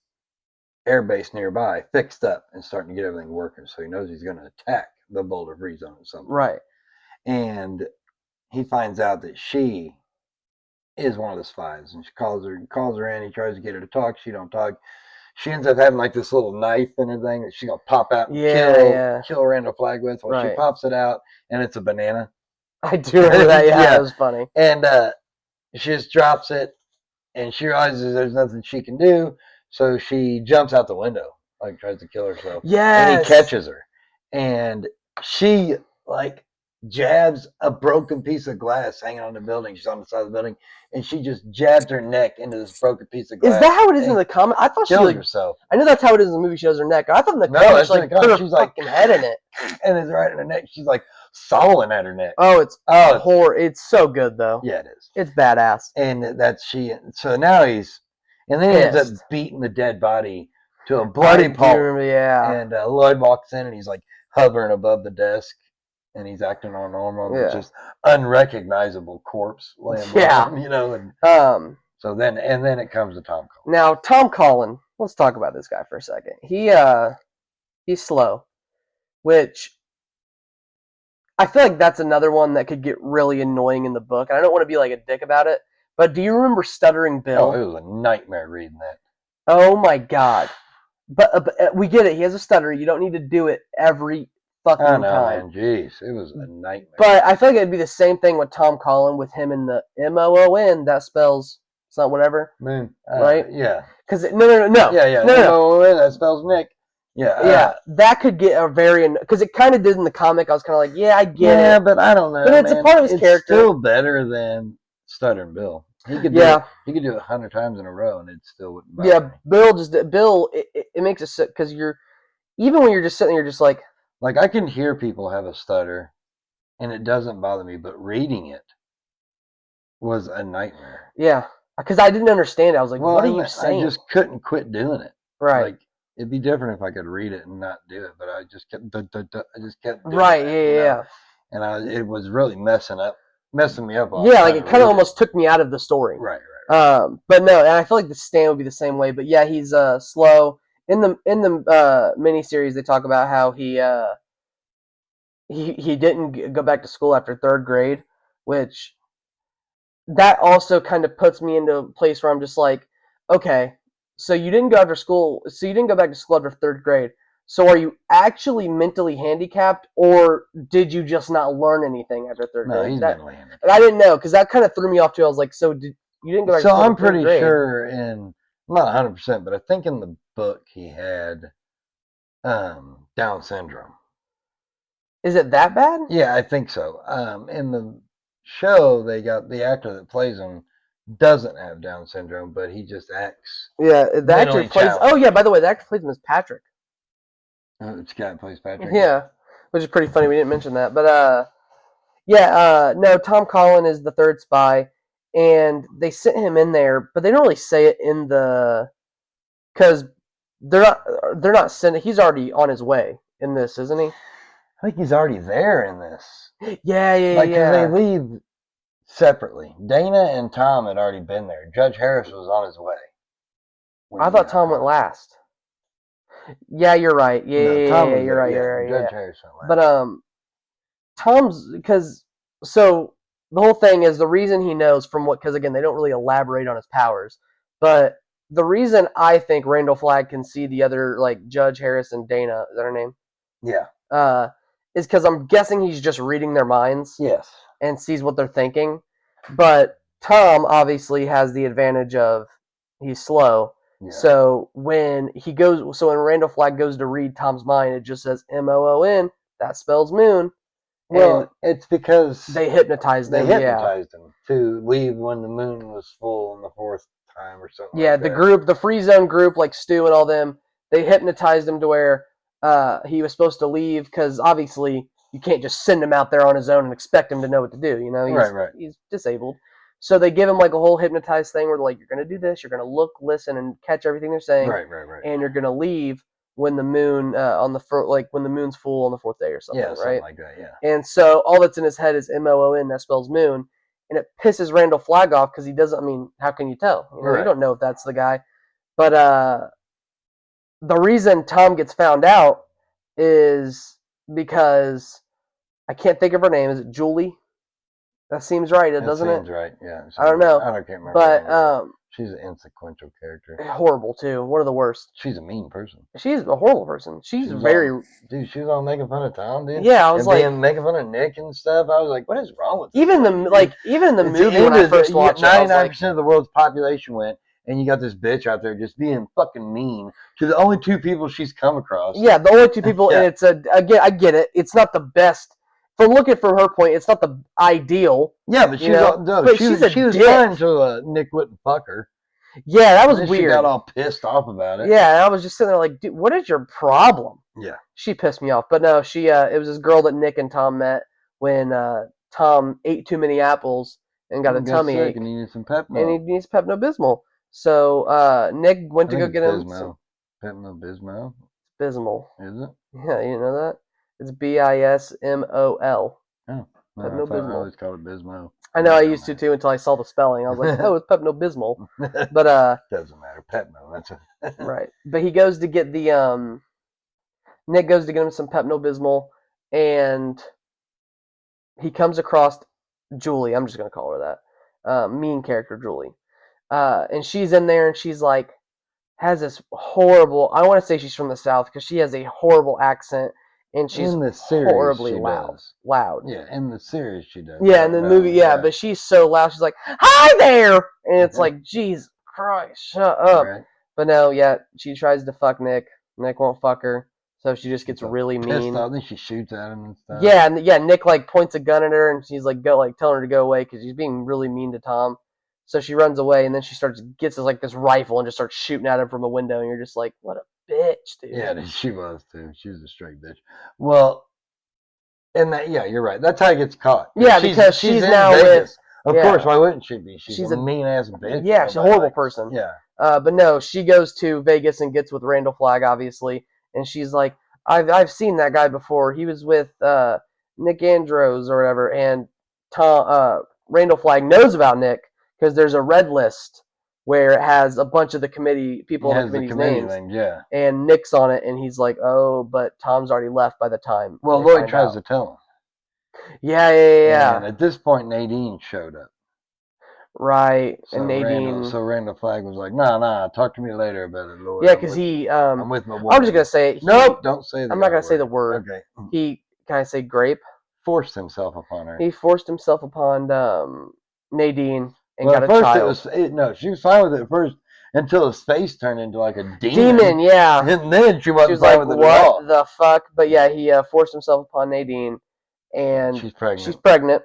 airbase nearby, fixed up and starting to get everything working. So he knows he's going to attack the Boulder Free Zone or something. Right. And he finds out that she is one of the spies, and she calls her in. He tries to get her to talk. She don't talk. She ends up having like this little knife and everything that she's gonna pop out and kill Randall Flagg with. Well, she pops it out, and it's a banana. I do remember that. Yeah, that was funny. And she just drops it, and she realizes there's nothing she can do, so she jumps out the window, like tries to kill herself. Yeah. And he catches her, and she like jabs a broken piece of glass hanging on the building. She's on the side of the building, and she just jabs her neck into this broken piece of glass. Is that how it is in the comic? I thought she killed herself. I know that's how it is in the movie. She has her neck. I thought in the comic she like put her fucking head in it, and it's right in her neck. She's like sawing at her neck. Oh, it's horror. It's so good though. Yeah, it is. It's badass. And that's she. So now he ends up beating the dead body to a bloody pulp. Yeah. And Lloyd walks in, and he's like hovering above the desk. And he's acting all normal. It's just unrecognizable corpse laying below him, you know. And so then it comes to Tom Collin. Now Tom Collin, let's talk about this guy for a second. He's slow, which I feel like that's another one that could get really annoying in the book. And I don't want to be like a dick about it, but do you remember Stuttering Bill? Oh, it was a nightmare reading that. Oh my God! But we get it. He has a stutter. You don't need to do it every fucking time. Man. Jeez, it was a nightmare. But I feel like it'd be the same thing with Tom Collin with him in the MOON. That spells it's not whatever. Moon, right? Yeah. Because no. Yeah. No. MOON, that spells Nick. Yeah. Yeah. That could get a very because it kind of did in the comic. I was kind of like, yeah, I get it. Yeah, but I don't know. But it's a part of his character. Still better than Stuttering Bill. He could do it. He could do it 100 times in a row, and it still wouldn't bother me. Bill. It makes it sick because even when you're just sitting there, you're just like. Like, I can hear people have a stutter, and it doesn't bother me, but reading it was a nightmare. Yeah, because I didn't understand it. I was like, what are you saying? I just couldn't quit doing it. Right. Like, it'd be different if I could read it and not do it, but I just kept doing right, it. Yeah. And it was really messing me up. Yeah, like, it kind of almost took me out of the story. Right. But no, and I feel like the Stan would be the same way, but yeah, he's slow. In the miniseries, they talk about how he he didn't go back to school after third grade, which that also kind of puts me into a place where I'm just like, okay, so you didn't go after school, so you didn't go back to school after third grade. So are you actually mentally handicapped, or did you just not learn anything after third No, grade? he's That mentally handicapped. I didn't know because that kind of threw me off too. I was like, so you didn't go back to So school I'm after third pretty grade? sure I'm not 100%, but I think in the book he had Down syndrome. Is it that bad? Yeah, I think so. In the show, they got the actor that plays him doesn't have Down syndrome, but he just acts Yeah, the actor mentally who plays. challenged. Oh yeah, by the way, the actor who plays him is Patrick. It's guy that plays Patrick. Yeah, which is pretty funny. We didn't mention that, but yeah, no, Tom Collin is the third spy, and they sent him in there, but they don't really say it in the because they're not sending. He's already on his way in this, isn't he? I think he's already there in this. Yeah, yeah, Like, because they yeah. leave separately. Dana and Tom had already been there. Judge Harris was on his way. I thought Tom went last. Yeah, you're right. Yeah, No, yeah, Tom yeah, was you're there. right. Yeah, You're right. Judge Yeah. Harris went last. But Tom's because so the whole thing is the reason he knows from what because again they don't really elaborate on his powers, but the reason I think Randall Flagg can see the other like Judge Harris and Dana is that her name? Yeah. Uh, is because I'm guessing he's just reading their minds Yes. and sees what they're thinking. But Tom obviously has the advantage of he's slow. Yeah. So when when Randall Flagg goes to read Tom's mind, it just says MOON. That spells moon. Well, And it's because they hypnotized him. they hypnotized him to leave when the moon was full on the fourth time or something. Yeah, like the that. group, the free zone group, like Stu and all them, they hypnotized him to where he was supposed to leave because obviously you can't just send him out there on his own and expect him to know what to do. You know, he's disabled. So they give him like a whole hypnotized thing where they're like, you're gonna do this, you're gonna look, listen, and catch everything they're saying, Right. and you're gonna leave when the moon when the moon's full on the fourth day or something, Yeah, something like that. Yeah. And so all that's in his head is MOON, that spells moon, and it pisses Randall Flagg off because he doesn't. I mean, how can you tell? You don't know if that's the guy. But the reason Tom gets found out is because I can't think of her name. Is it Julie? That seems right, doesn't it? Seems right. Yeah. I don't know. I can't remember. But she's an insequential character. Horrible too. One of the worst. She's a mean person. She's a horrible person. She's very. She was all making fun of Tom, dude. Yeah, I was making fun of Nick and stuff. I was like, what is wrong with this? Even in the movie when I first watched it, 99% of the world's population went, and you got this bitch out there just being fucking mean to the only two people she's come across. Yeah, the only two people, and it's again, I get it. It's not the best. From looking from her point, it's not the ideal. Yeah, but she was fine until Nick wouldn't fuck her. Yeah, that was weird. She got all pissed off about it. Yeah, and I was just sitting there like, dude, what is your problem? Yeah. She pissed me off. But no, it was this girl that Nick and Tom met when Tom ate too many apples and got a tummy ache. And he needs some Pepto. And he needs Pepto-Bismol. So Nick went to go get him some Pepto-Bismol. Bismol. Is it? Yeah, you know that? It's Bismol. Oh. No, Pepto-Bismol. I always called it Bismo. I know I used to too until I saw the spelling. I was like, oh, it's Pepto-Bismol. But doesn't matter. Pepno. That's a right. But he goes to get the Nick goes to get him some Pepto-Bismol, and he comes across Julie. I'm just gonna call her that. Mean character Julie. And she's in there, and she's like, has this horrible. I want to say she's from the South because she has a horrible accent. And she's horribly loud. Yeah, in the series she does. Yeah, in the movie, but she's so loud. She's like, "Hi there," and it's like, "Jeez Christ, shut up!" Right. But no, she tries to fuck Nick. Nick won't fuck her, so she just gets really mean. I think she shoots at him and stuff. Yeah, Nick like points a gun at her, and she's like, telling her to go away because she's being really mean to Tom. So she runs away, and then she gets this rifle and just starts shooting at him from a window, and you're just like, what a bitch, dude. Yeah, she was too. She was a straight bitch. Well, and you're right. That's how he gets caught. Yeah, because she's now Vegas. Of course, why wouldn't she be? She's a mean ass bitch. Yeah, she's a horrible person. Yeah. But no, she goes to Vegas and gets with Randall Flagg, obviously, and she's like, I've seen that guy before. He was with Nick Andros or whatever, and Randall Flagg knows about Nick because there's a red list where it has a bunch of the people on the committee's names. Yeah. And Nick's on it, and he's like, oh, but Tom's already left by the time. Well, Lloyd tries to tell him. And at this point, Nadine showed up. Right, So and Nadine. Randall Flagg was like, "Nah, talk to me later about it, Lloyd." Yeah, because he. I'm with my woman. I'm just gonna say. Nope, don't say the. I'm not gonna say the word. Okay. He, can I say grape? Forced himself upon her. He forced himself upon Nadine and Well, got at first a child. no, she was fine with it at first until his face turned into like a Demon, yeah. And then she wasn't was fine like, with it at all. "What the fuck?" But yeah, he forced himself upon Nadine, and She's pregnant. She's pregnant.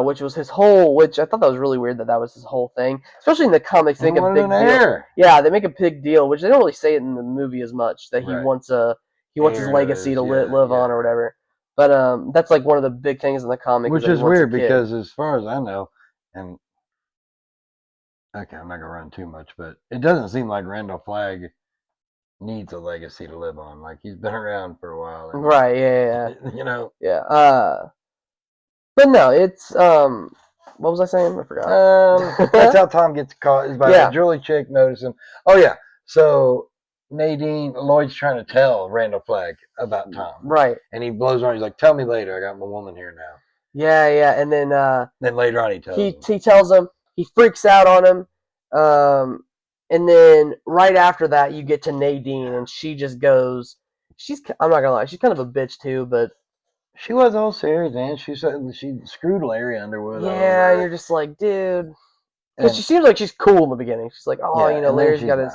Which was his whole. Which I thought that was really weird that was his whole thing. Especially in the comics, they make a big deal. Yeah, they make a big deal, which they don't really say it in the movie as much. That he wants his legacy to live on or whatever. But that's like one of the big things in the comic. Which is weird because, as far as I know, and okay, I'm not gonna run too much, but it doesn't seem like Randall Flagg needs a legacy to live on. Like, he's been around for a while, and, right? Yeah. You know. Yeah. But no, it's what was I saying? I forgot. That's how Tom gets caught. Is by a Julie chick notice him. Oh yeah. So Lloyd's trying to tell Randall Flagg about Tom. Right. And he blows on. He's like, "Tell me later. I got my woman here now." Yeah. And then later on he tells him. He freaks out on him. And then right after that you get to Nadine, and she just goes. I'm not gonna lie, she's kind of a bitch too, but she was all serious, man. She screwed Larry Underwood. Yeah, and you're just like, dude, because she seems like she's cool in the beginning. She's like, oh, Larry's got his,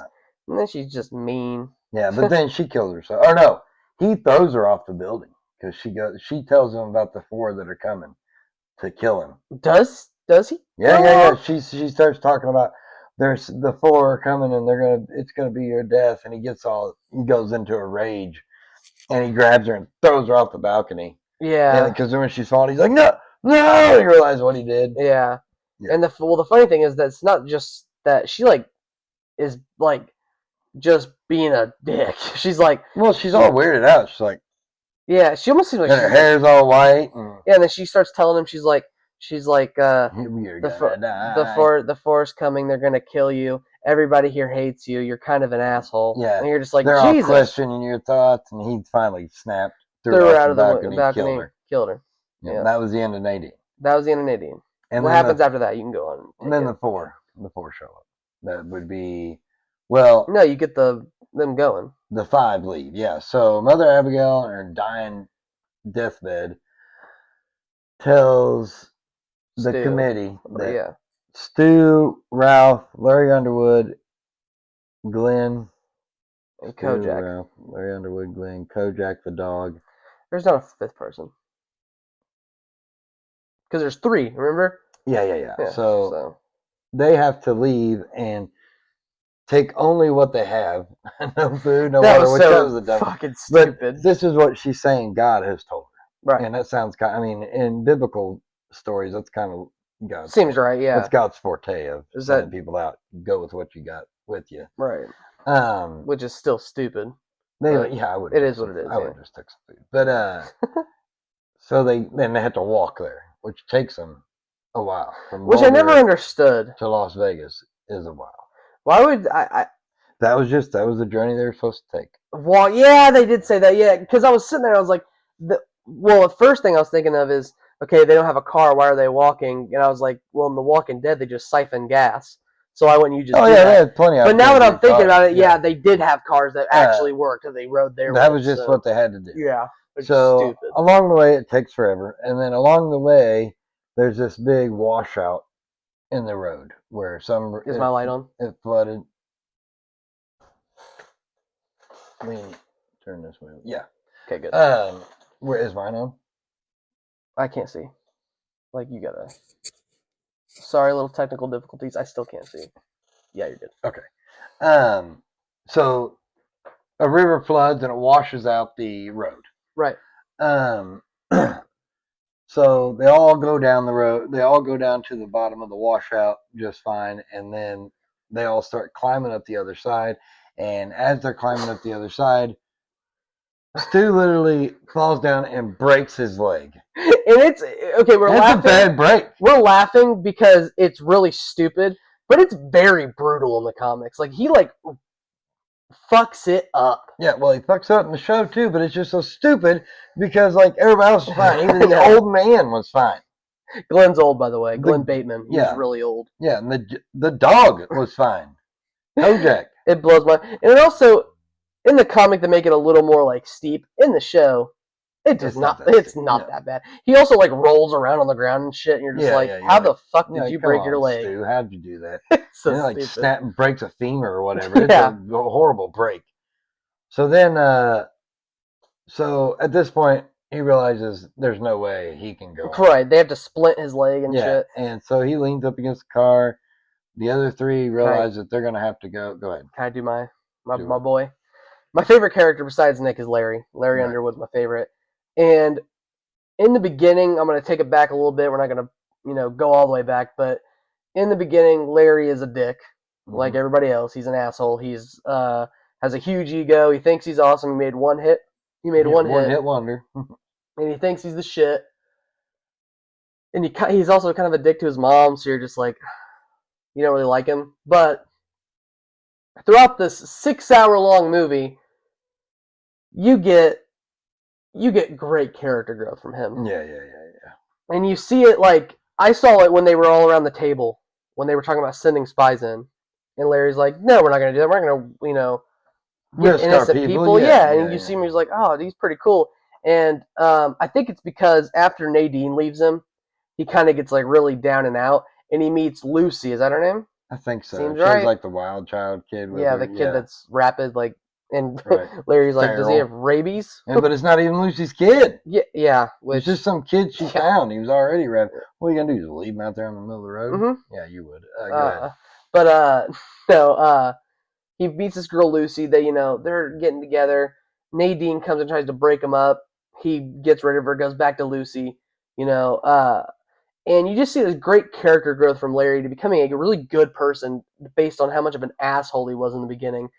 and then she's just mean. Yeah, but then she kills herself. Or no, he throws her off the building because she tells him about the 4 that are coming to kill him. Does he? Yeah. She starts talking about there's the 4 are coming and it's gonna be your death, and he goes into a rage, and he grabs her and throws her off the balcony. Yeah. Because when she's falling, he's like, no, he realized what he did. Yeah. And the funny thing is that it's not just that she is just being a dick. She's like, well, she's all weirded out. She's like, yeah, she almost seems like her hair's all white. Yeah, and then she starts telling him, she's like, you're gonna die. The force coming, they're gonna kill you. Everybody here hates you. You're kind of an asshole. Yeah, and you're just like, they're Jesus. all questioning your thoughts, and he finally snapped, threw her out of the balcony, killed her. Yeah, that was the end of Nadine. And what happens after that? You can go on. And then the four show up. That would be, well, no, you get them going. The 5 leave, yeah. So Mother Abigail, on her dying deathbed, tells the committee that Stu, Ralph, Larry Underwood, Glenn, and Kojak. Ralph, Larry Underwood, Glenn, Kojak the dog. There's not a 5th person. Because there's 3, remember? Yeah. So they have to leave and take only what they have. No food, no water. Which was the fucking stupid. But this is what she's saying God has told her. Right. And that sounds kind of, I mean, in biblical stories, that's kind of God's. Seems right, yeah. That's God's forte of sending people out. Go with what you got with you. Right. Which is still stupid. I would. It is what it is. I would just take some food. But so they have to walk there, which takes them a while. Which I never understood. To Las Vegas is a while. Why would I? That was the journey they were supposed to take. Well, yeah, they did say that. Yeah, because I was sitting there, I was like, the first thing I was thinking of is, okay, they don't have a car. Why are they walking? And I was like, well, in The Walking Dead, they just siphon gas. So why wouldn't you just? They had plenty of. But now that I'm thinking about it, they did have cars that actually worked, and they rode there. That was just what they had to do. Yeah. So stupid. Along the way, it takes forever, and then along the way, there's this big washout in the road where is my light on? It flooded. Turn this way. Yeah. Okay, good. Where is mine on? I can't see. Like, you gotta. Sorry, little technical difficulties. I still can't see. Yeah, you're good. Okay. So a river floods and it washes out the road. Right. So they all go down the road. They all go down to the bottom of the washout just fine, and then they all start climbing up the other side. And as they're climbing up the other side, Stu literally falls down and breaks his leg. And it's okay. We're laughing. It's a bad break. We're laughing because it's really stupid, but it's very brutal in the comics. Like, he fucks it up. Yeah, well, he fucks up in the show too, but it's just so stupid because like everybody else was fine. Even the No. old man was fine. Glenn's old, by the way. Glenn Bateman. He's really old. Yeah, and the dog was fine. Kojak. It blows my. And it also, in the comic, they make it a little more like steep. In the show, it does not. It's not that bad. He also like rolls around on the ground and shit, and you're just how the fuck did you break your leg? Stu, how'd you do that? It's so like stupid. snap and breaks a femur or whatever. It's a horrible break. So then, so at this point, he realizes there's no way he can go. Right, they have to splint his leg and shit. And so he leans up against the car. The other three realize that they're gonna have to go. Go ahead. Can I do my boy? My favorite character besides Nick is Larry. Larry Underwood's my favorite. And in the beginning, I'm gonna take it back a little bit. We're not gonna, go all the way back, but in the beginning, Larry is a dick, like everybody else. He's an asshole. He's has a huge ego. He thinks he's awesome. He made one hit. One hit wonder. And he thinks he's the shit. And he's also kind of a dick to his mom, so you're just like, you don't really like him. But throughout this 6-hour-long movie, you get great character growth from him. Yeah. And you see it like, I saw it when they were all around the table, when they were talking about sending spies in. And Larry's like, no, we're not going to do that. We're not going to, get innocent people. And you see him, he's like, oh, he's pretty cool. And I think it's because after Nadine leaves him, he kind of gets like really down and out, and he meets Lucy. Is that her name? I think so. Seems She's right. like the wild child kid. With the kid that's rapid, like, and Larry's like, does he have rabies? But it's not even Lucy's kid. Yeah. It's just some kid she found. He was already rapid. What are you gonna do? Just leave him out there in the middle of the road? Mm-hmm. Yeah, you would. Go ahead. But he meets this girl Lucy. They're getting together. Nadine comes and tries to break him up. He gets rid of her, goes back to Lucy. And you just see this great character growth from Larry to becoming a really good person based on how much of an asshole he was in the beginning.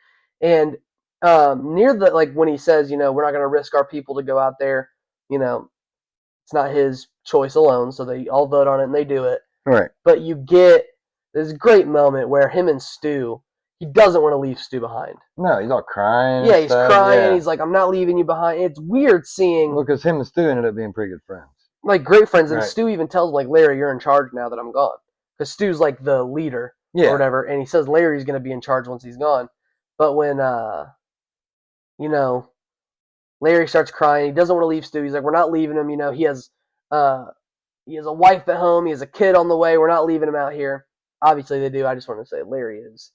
And near the, like, when he says, we're not going to risk our people to go out there, it's not his choice alone, so they all vote on it and they do it. Right. But you get this great moment where him and Stu, he doesn't want to leave Stu behind. No, he's all crying. Yeah, he's crying. Yeah. He's like, I'm not leaving you behind. It's weird seeing. Well, because him and Stu ended up being pretty good friends. Like, great friends. And Stu even tells him, like, Larry, you're in charge now that I'm gone. Because Stu's, like, the leader or whatever. And he says Larry's going to be in charge once he's gone. But when, Larry starts crying, he doesn't want to leave Stu. He's like, we're not leaving him. He has a wife at home. He has a kid on the way. We're not leaving him out here. Obviously, they do. I just want to say Larry is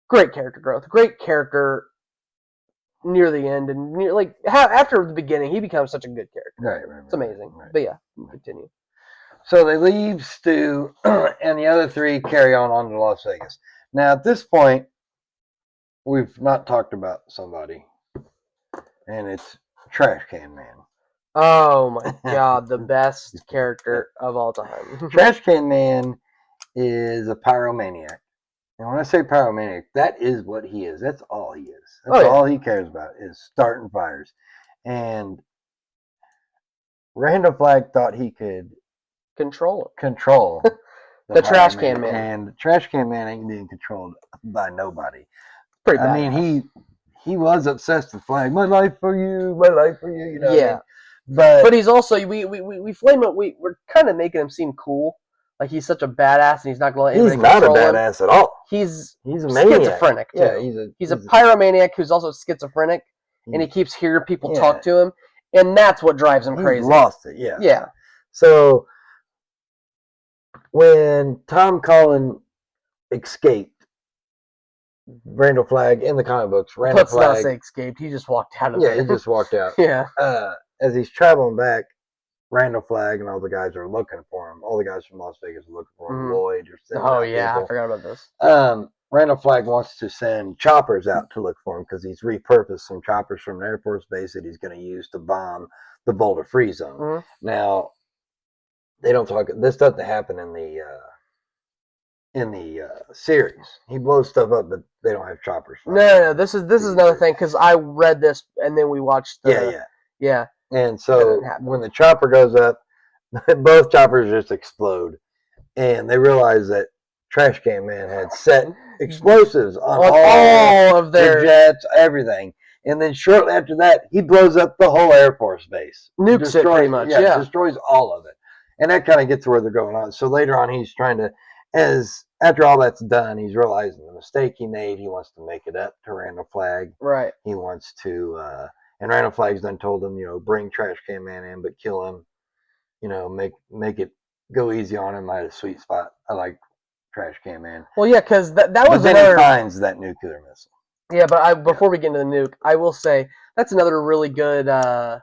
great character growth. Great character near the end. And after the beginning, he becomes such a good character. Right. It's amazing. Right. But yeah, continue. So they leave Stu, and the other three carry on to Las Vegas. Now, at this point, we've not talked about somebody, and it's Trash Can Man. Oh my god, the best character of all time. Trash Can Man is a pyromaniac. And when I say pyromaniac, that is what he is. That's all he is. That's all he cares about is starting fires. And Randall Flagg thought he could control the Trash Can Man. And the Trash Can Man ain't being controlled by nobody. Pretty bad. I mean, he was obsessed with Flagg. My life for you. You know. Yeah. But he's also we flame it. We're kind of making him seem cool. Like he's such a badass, and he's not going to let anybody control him. He's not a badass at all. He's a maniac. Schizophrenic too. Yeah, he's a pyromaniac who's also schizophrenic, and he keeps hearing people talk to him, and that's what drives him crazy. He's lost it. Yeah. Yeah. So when Tom Cullen escaped, Randall Flagg in the comic books, Let's not say escaped. He just walked out of there. Yeah, he just walked out. Yeah. As he's traveling back, Randall Flagg and all the guys are looking for him. All the guys from Las Vegas are looking for him. Mm-hmm. Lloyd or I forgot about this. Randall Flagg wants to send choppers out to look for him because he's repurposed some choppers from an Air Force base that he's going to use to bomb the Boulder Free Zone. Mm-hmm. Now, they don't talk. This doesn't happen in the series. He blows stuff up, but they don't have choppers. No. This is another thing because I read this and then we watched. Yeah. And so when the chopper goes up, both choppers just explode, and they realize that Trash Can Man had set explosives on all of the their jets, everything. And then shortly after that, he blows up the whole Air Force base. nukes it pretty much. Yeah. Destroys all of it. And that kind of gets where they're going on. So later on, he's trying to, after all that's done, he's realizing the mistake he made. He wants to make it up to Randall Flagg. Right. He wants to, and Randall Flagg's then told him, bring Trash Can Man in, but kill him. Make it go easy on him. I had a sweet spot. I like Trash Can Man. Well, yeah, because that was then another. He finds that nuclear missile. Yeah, but before we get into the nuke, I will say that's another really good. I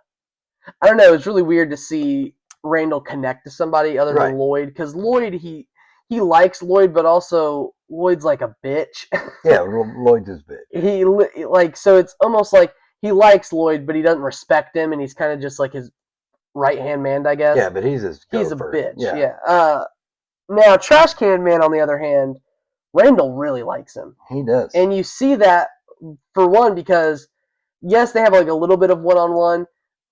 don't know. It's really weird to see Randall connect to somebody other than Lloyd, because Lloyd he likes Lloyd, but also Lloyd's like a bitch. Yeah, Lloyd's his bitch. So it's almost like he likes Lloyd, but he doesn't respect him, and he's kind of just like his right hand man, I guess. Yeah, but he's a bitch. Yeah. Now Trash Can Man, on the other hand, Randall really likes him. He does, and you see that for one because yes, they have like a little bit of one-on-one.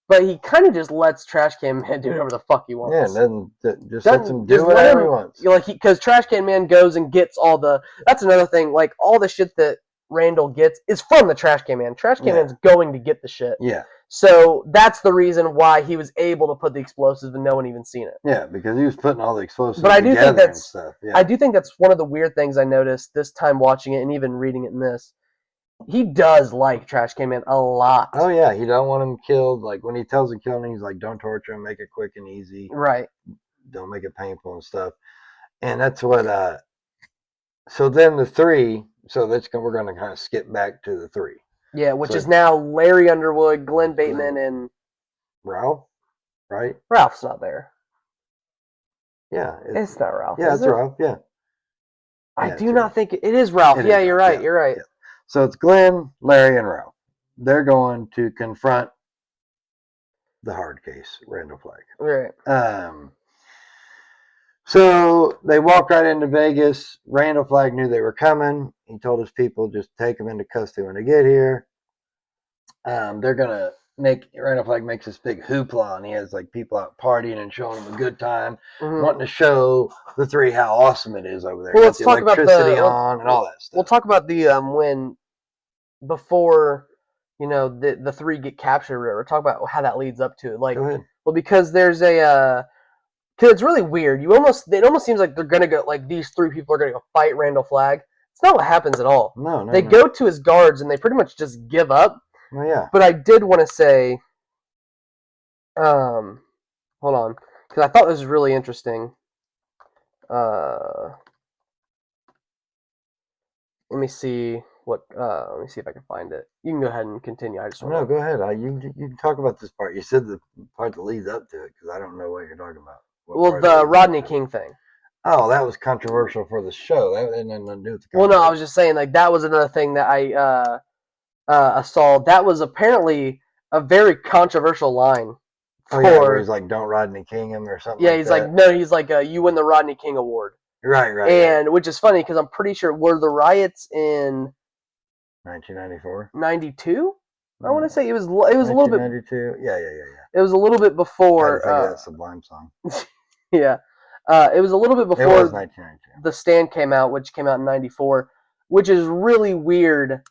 But he kind of just lets Trash Can Man do whatever the fuck he wants. Yeah, just lets him do whatever he wants. Because Trash Can Man goes and gets all the. That's another thing. Like all the shit that Randall gets is from the Trash Can Man. Trash Can Man's going to get the shit. Yeah. So that's the reason why he was able to put the explosives and no one even seen it. Yeah, because he was putting all the explosives. But I do think that's stuff. Yeah. I do think that's one of the weird things I noticed this time watching it and even reading it in this. He does like Trash Can Man a lot. Oh yeah, he don't want him killed. Like when he tells him kill him, he's like, "Don't torture him. Make it quick and easy. Right. Don't make it painful and stuff." And that's what. So then the three. So we're going to kind of skip back to the three. Yeah, which is now Larry Underwood, Glenn Bateman, and Ralph. Right. Ralph's not there. Yeah, it's not Ralph. Yeah, it's Ralph. Yeah. I do not think it is Ralph. Yeah, you're right. You're right. Yeah. So it's Glenn, Larry, and Ralph. They're going to confront the hard case, Randall Flagg. Right. So they walk right into Vegas. Randall Flagg knew they were coming. He told his people just take them into custody when they get here. They're gonna Randall Flagg makes this big hoopla, and he has like people out partying and showing them a good time, wanting to show the three how awesome it is over there. Well, let's talk about electricity on and all that stuff. We'll talk about the when before the three get captured. Or talk about how that leads up to it. Like, well, because there's a because it's really weird. It almost seems like they're gonna go like these three people are gonna go fight Randall Flagg. It's not what happens at all. No. They go to his guards and they pretty much just give up. Well, yeah. But I did want to say, hold on, because I thought this was really interesting. Let me see let me see if I can find it. You can go ahead and continue. I just want go ahead. You can talk about this part. You said the part that leads up to it because I don't know what you're talking about. Well, the Rodney King thing. Oh, that was controversial for the show. That had nothing to do with the. Well, no, I was just saying like that was another thing that I saw. That was apparently a very controversial line. Where he's like, "Don't Rodney King him" or something. Yeah, he's like, no, he's like, you win the Rodney King Award. Right. And which is funny because I'm pretty sure were the riots in 1994, 92. I want to say it was a little bit. 92. Yeah. It was a little bit before. That Sublime song. Yeah, it was a little bit before. It was 1992. The Stand came out, which came out in 94, which is really weird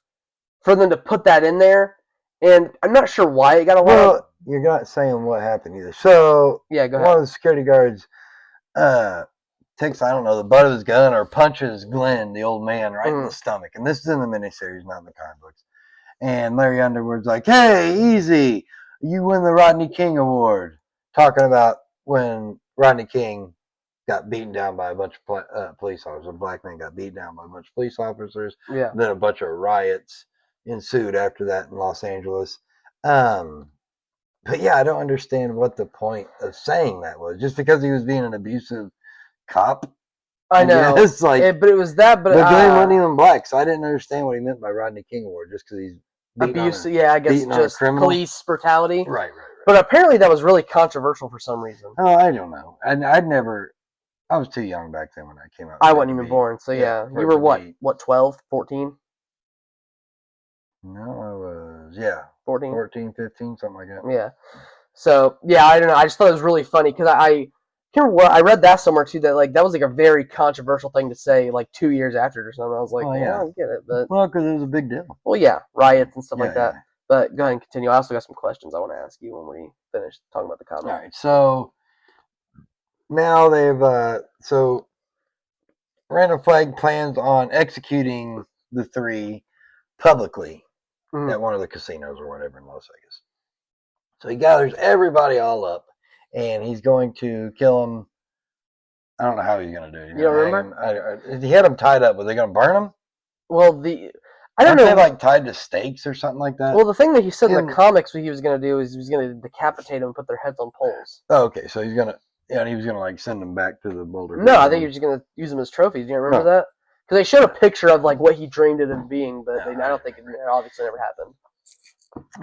for them to put that in there. And I'm not sure why it got a lot. Well, you're not saying what happened either. So yeah, go ahead. One of the security guards takes, I don't know, the butt of his gun or punches Glenn, the old man, right in the stomach. And this is in the miniseries, not in the comic books. And Larry Underwood's like, "Hey, easy, you win the Rodney King Award." Talking about when Rodney King got beaten down by a bunch of police officers. A black man got beaten down by a bunch of police officers. Yeah. Then a bunch of riots ensued after that in Los Angeles. But yeah, I don't understand what the point of saying that was. Just because he was being an abusive cop. I know. It's like, but it was that. But Glenn wasn't even black, so I didn't understand what he meant by Rodney King Award. Just because he's abusive. Yeah, I guess just police brutality. Right. But apparently that was really controversial for some reason. Oh, I don't know. And I was too young back then when I came out. I wasn't even born, so yeah. You were what, 12, 14? No, I was, 14? 14, 15, something like that. Yeah. So, yeah, I don't know. I just thought it was really funny because Here, what I read that somewhere too. That like that was like a very controversial thing to say like 2 years after it or something. I was like, Oh yeah, I yeah. don't get it, but Well, because it was a big deal. well, yeah, riots and stuff Yeah, like that. yeah. But go ahead and continue. I also got some questions I want to ask you when we finish talking about the All comic. right. So now they've so Random Flag plans on executing the three publicly Mm. at one of the casinos or whatever in Las Vegas. So he gathers everybody all up, and he's going to kill them. I don't know how he's going to do it. He's You don't going to hang remember? them. He had them tied up. Were they going to burn them? Well, I don't Aren't they know. like tied to stakes or something like that? Well, the thing that he said in the And comics what he was going to do is he was going to decapitate them and put their heads on poles. oh, okay, so he's gonna and he was gonna like send them back to the Boulder. No, I think he was just going to use them as trophies. Do you remember No. that? Because they showed a picture of like what he dreamed it of being, but No, I don't think it obviously never happened.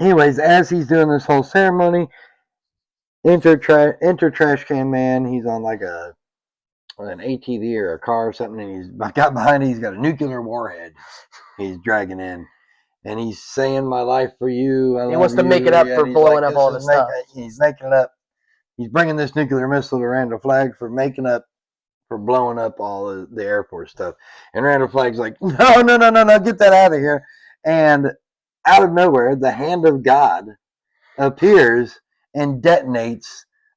anyways, as he's doing this whole ceremony, enter trash can man. He's on like an ATV or a car or something, and he's got behind it. He's got a nuclear warhead. He's dragging in, and he's saying, "My life for you. I He love wants to you." make it up Yeah, for and he's blowing like, up "This all of is his stuff. He's making it up. He's bringing this nuclear missile to Randall Flagg for making up for blowing up all of the airport stuff. And Randall Flagg's like, no, no, no, no, no, get that out of here. And out of nowhere, the hand of God appears and detonates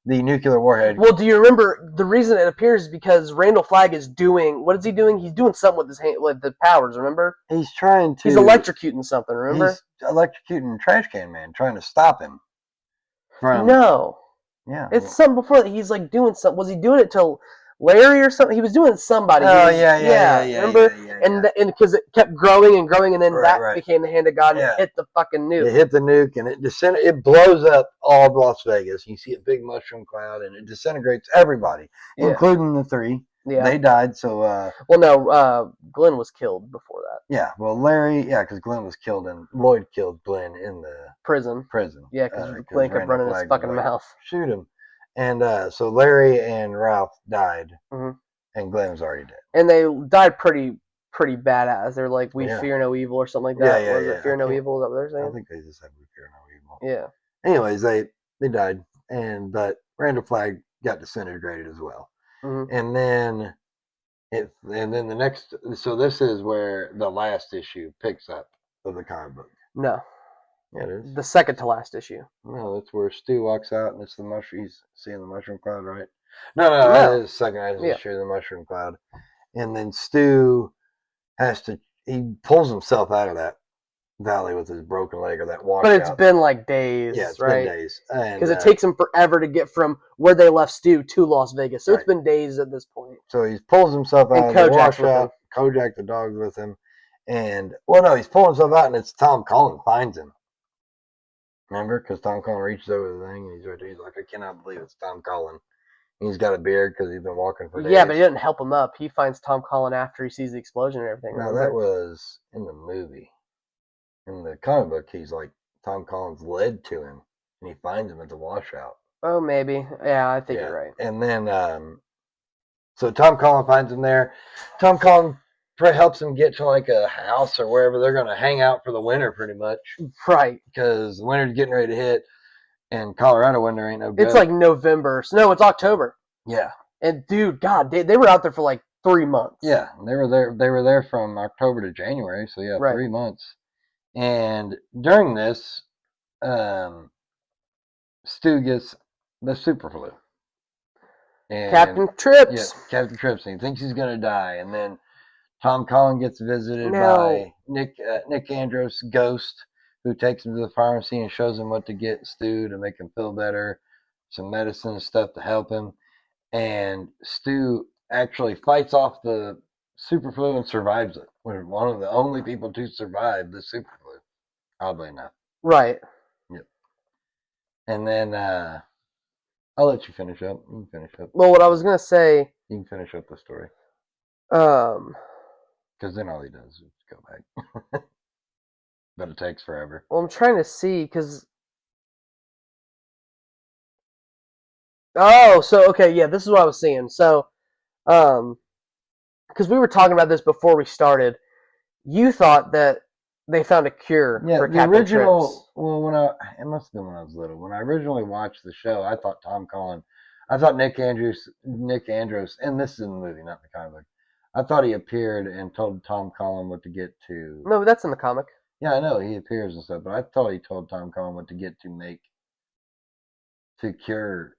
the nuclear warhead. Well, do you remember the reason it appears is because Randall Flagg is doing what is he doing? He's doing something with his hand, with the powers. Remember? He's trying to. He's electrocuting something. Remember? He's electrocuting Trash Can Man, trying to stop him from. No, Yeah. it's something before that. He's like doing something. Was he doing it to Larry or something? He was doing somebody. Oh, yeah. Remember? And because it kept growing and growing, and then Right. became the hand of God and Yeah. it hit the fucking nuke. It hit the nuke and it blows up all of Las Vegas. You see a big mushroom cloud and it disintegrates everybody, Yeah. including the three. Yeah. They died. So, well, no, Glenn was killed before that. yeah. Well, Larry, yeah, because Glenn was killed and Lloyd killed Glenn in the prison. Yeah, because Glenn kept running his fucking mouth. Shoot him. And so Larry and Ralph died, Mhm. and Glenn was already dead. And they died pretty badass. They're like, "We Yeah. fear no evil" or something like that. Yeah, Was it "Fear no evil"? Is that what they're saying? I think they just said "We fear no evil." Yeah. Anyways, they died, but Randall Flagg got disintegrated as well. Mhm. And then the next. So this is where the last issue picks up of the comic book. No. Yeah, it is. The second to last issue. No, that's where Stu walks out and it's the mushroom. He's seeing the mushroom cloud, right? No, that is the second issue of the mushroom cloud. And then Stu he pulls himself out of that valley with his broken leg or that washout. But it's been like days, yeah, it's right? been days. Because it takes him forever to get from where they left Stu to Las Vegas. So it's been days at this point. So he pulls himself out of the washout. Kojak the dog's with him. And, he's pulling himself out and it's Tom Cullen finds him. Remember? Because Tom Cullen reaches over the thing and he's right there. He's like, I cannot believe it's Tom Cullen. He's got a beard because he's been walking for days. Yeah, but he didn't help him up. He finds Tom Cullen after he sees the explosion and everything. No, that was in the movie. In the comic book, he's like, Tom Cullen's led to him and he finds him at the washout. Oh, maybe. Yeah, I think you're right. And then, so Tom Cullen finds him there. Tom Cullen helps him get to like a house or wherever they're going to hang out for the winter, pretty much. Right. Because the winter's getting ready to hit, and Colorado winter ain't no good. It's like November. No, it's October. Yeah. And dude, God, they were out there for like 3 months. Yeah, they were there. They were there from October to January, so yeah, 3 months. And during this, Stu gets the super flu. And, Captain Trips. Yeah, Captain Trips. And he thinks he's going to die. And then Tom Cullen gets visited by Nick Andros' ghost, who takes him to the pharmacy and shows him what to get Stu to make him feel better, some medicine and stuff to help him. And Stu actually fights off the super flu and survives it. We're one of the only people to survive the super flu, oddly enough. Right. Yep. And then I'll let you finish up. You can finish up. Well, what I was gonna say. You can finish up the story. Because then all he does is go back. But it takes forever. Well, I'm trying to see because. Oh, so okay, yeah, this is what I was seeing. So, because we were talking about this before we started, you thought that they found a cure for Captain original. Trips. Well, it must have been when I was little. When I originally watched the show, I thought Tom Cullen I thought Nick Andrews, and this is in the movie, not the comic book. I thought he appeared and told Tom Collin what to get to. No, that's in the comic. Yeah, I know he appears and stuff, but I thought he told Tom Collin what to get to cure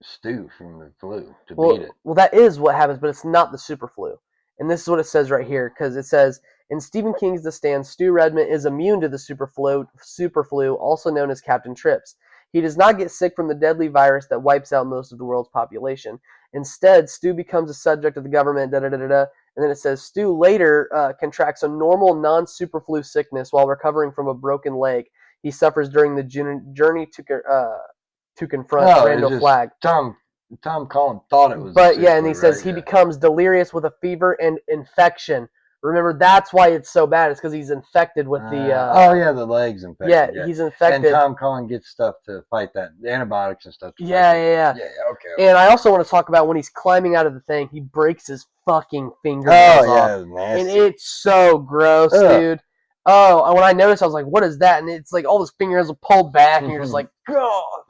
Stu from the flu to beat it. Well, that is what happens, but it's not the super flu. And this is what it says right here, because it says in Stephen King's The Stand, Stu Redman is immune to the super flu, also known as Captain Trips. He does not get sick from the deadly virus that wipes out most of the world's population. Instead, Stu becomes a subject of the government, and then it says Stu later contracts a normal non-super flu sickness while recovering from a broken leg he suffers during the journey to confront Randall Flagg. Tom Collin thought it was. But yeah, and he says he becomes delirious with a fever and infection. Remember, that's why it's so bad. It's because he's infected with the. The legs infected. Yeah, he's infected. And Tom Collin gets stuff to fight that, the antibiotics and stuff. Yeah. Okay. And I also want to talk about when he's climbing out of the thing, he breaks his fucking fingernails off. It was nasty. And it's so gross, dude. Oh, when I noticed, I was like, "What is that?" And it's like all his fingernails are pulled back, and you're just like, "God."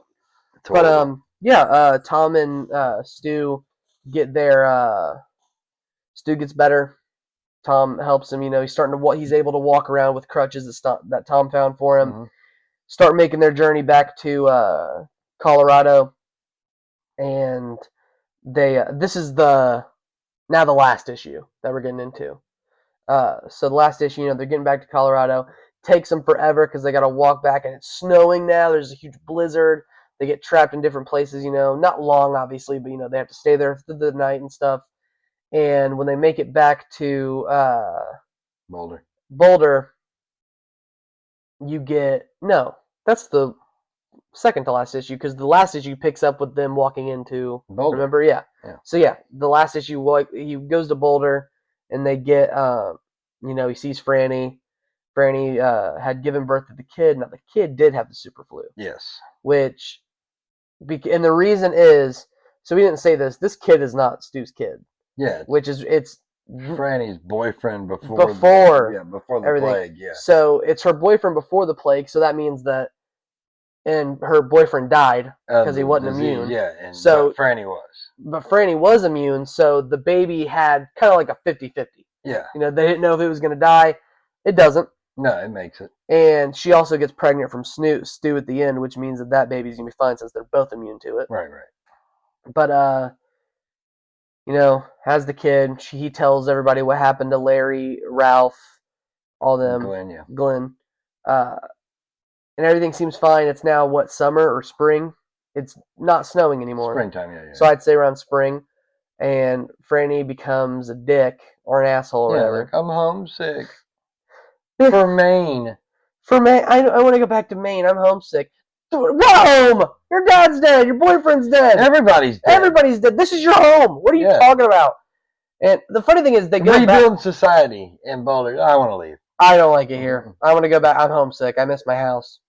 But Tom and Stu get there. Stu gets better. Tom helps him. He's starting to he's able to walk around with crutches that Tom found for him. Mm-hmm. Start making their journey back to Colorado, and this is the last issue that we're getting into. So the last issue, they're getting back to Colorado. Takes them forever because they got to walk back, and it's snowing now. There's a huge blizzard. They get trapped in different places, not long, obviously, but, they have to stay there through the night and stuff. And when they make it back to Boulder, you get, that's the second to last issue, because the last issue picks up with them walking into Boulder. Remember? Yeah. So, the last issue, he goes to Boulder, and they get, he sees Franny. Franny had given birth to the kid. Now, the kid did have the super flu. Yes. And the reason is, so we didn't say this kid is not Stu's kid. Yeah. It's Franny's boyfriend before the everything. Plague. Yeah. So it's her boyfriend before the plague. So that means that, and her boyfriend died because he wasn't immune. Yeah. But Franny was. But Franny was immune. So the baby had kind of like a 50-50. Yeah. They didn't know if it was going to die. It doesn't. No, it makes it. And she also gets pregnant from Stu at the end, which means that baby's going to be fine since they're both immune to it. Right. But, has the kid. He tells everybody what happened to Larry, Ralph, all them. Glenn. And everything seems fine. It's now, summer or spring? It's not snowing anymore. Springtime, yeah. So I'd say around spring. And Franny becomes a dick or an asshole or whatever. Like, I'm homesick. For Maine. I want to go back to Maine. I'm homesick. What home? Your dad's dead. Your boyfriend's dead. Everybody's dead. This is your home. What are you talking about? And the funny thing is, they go rebuild society in Boulder. I want to leave. I don't like it here. I want to go back. I'm homesick. I miss my house.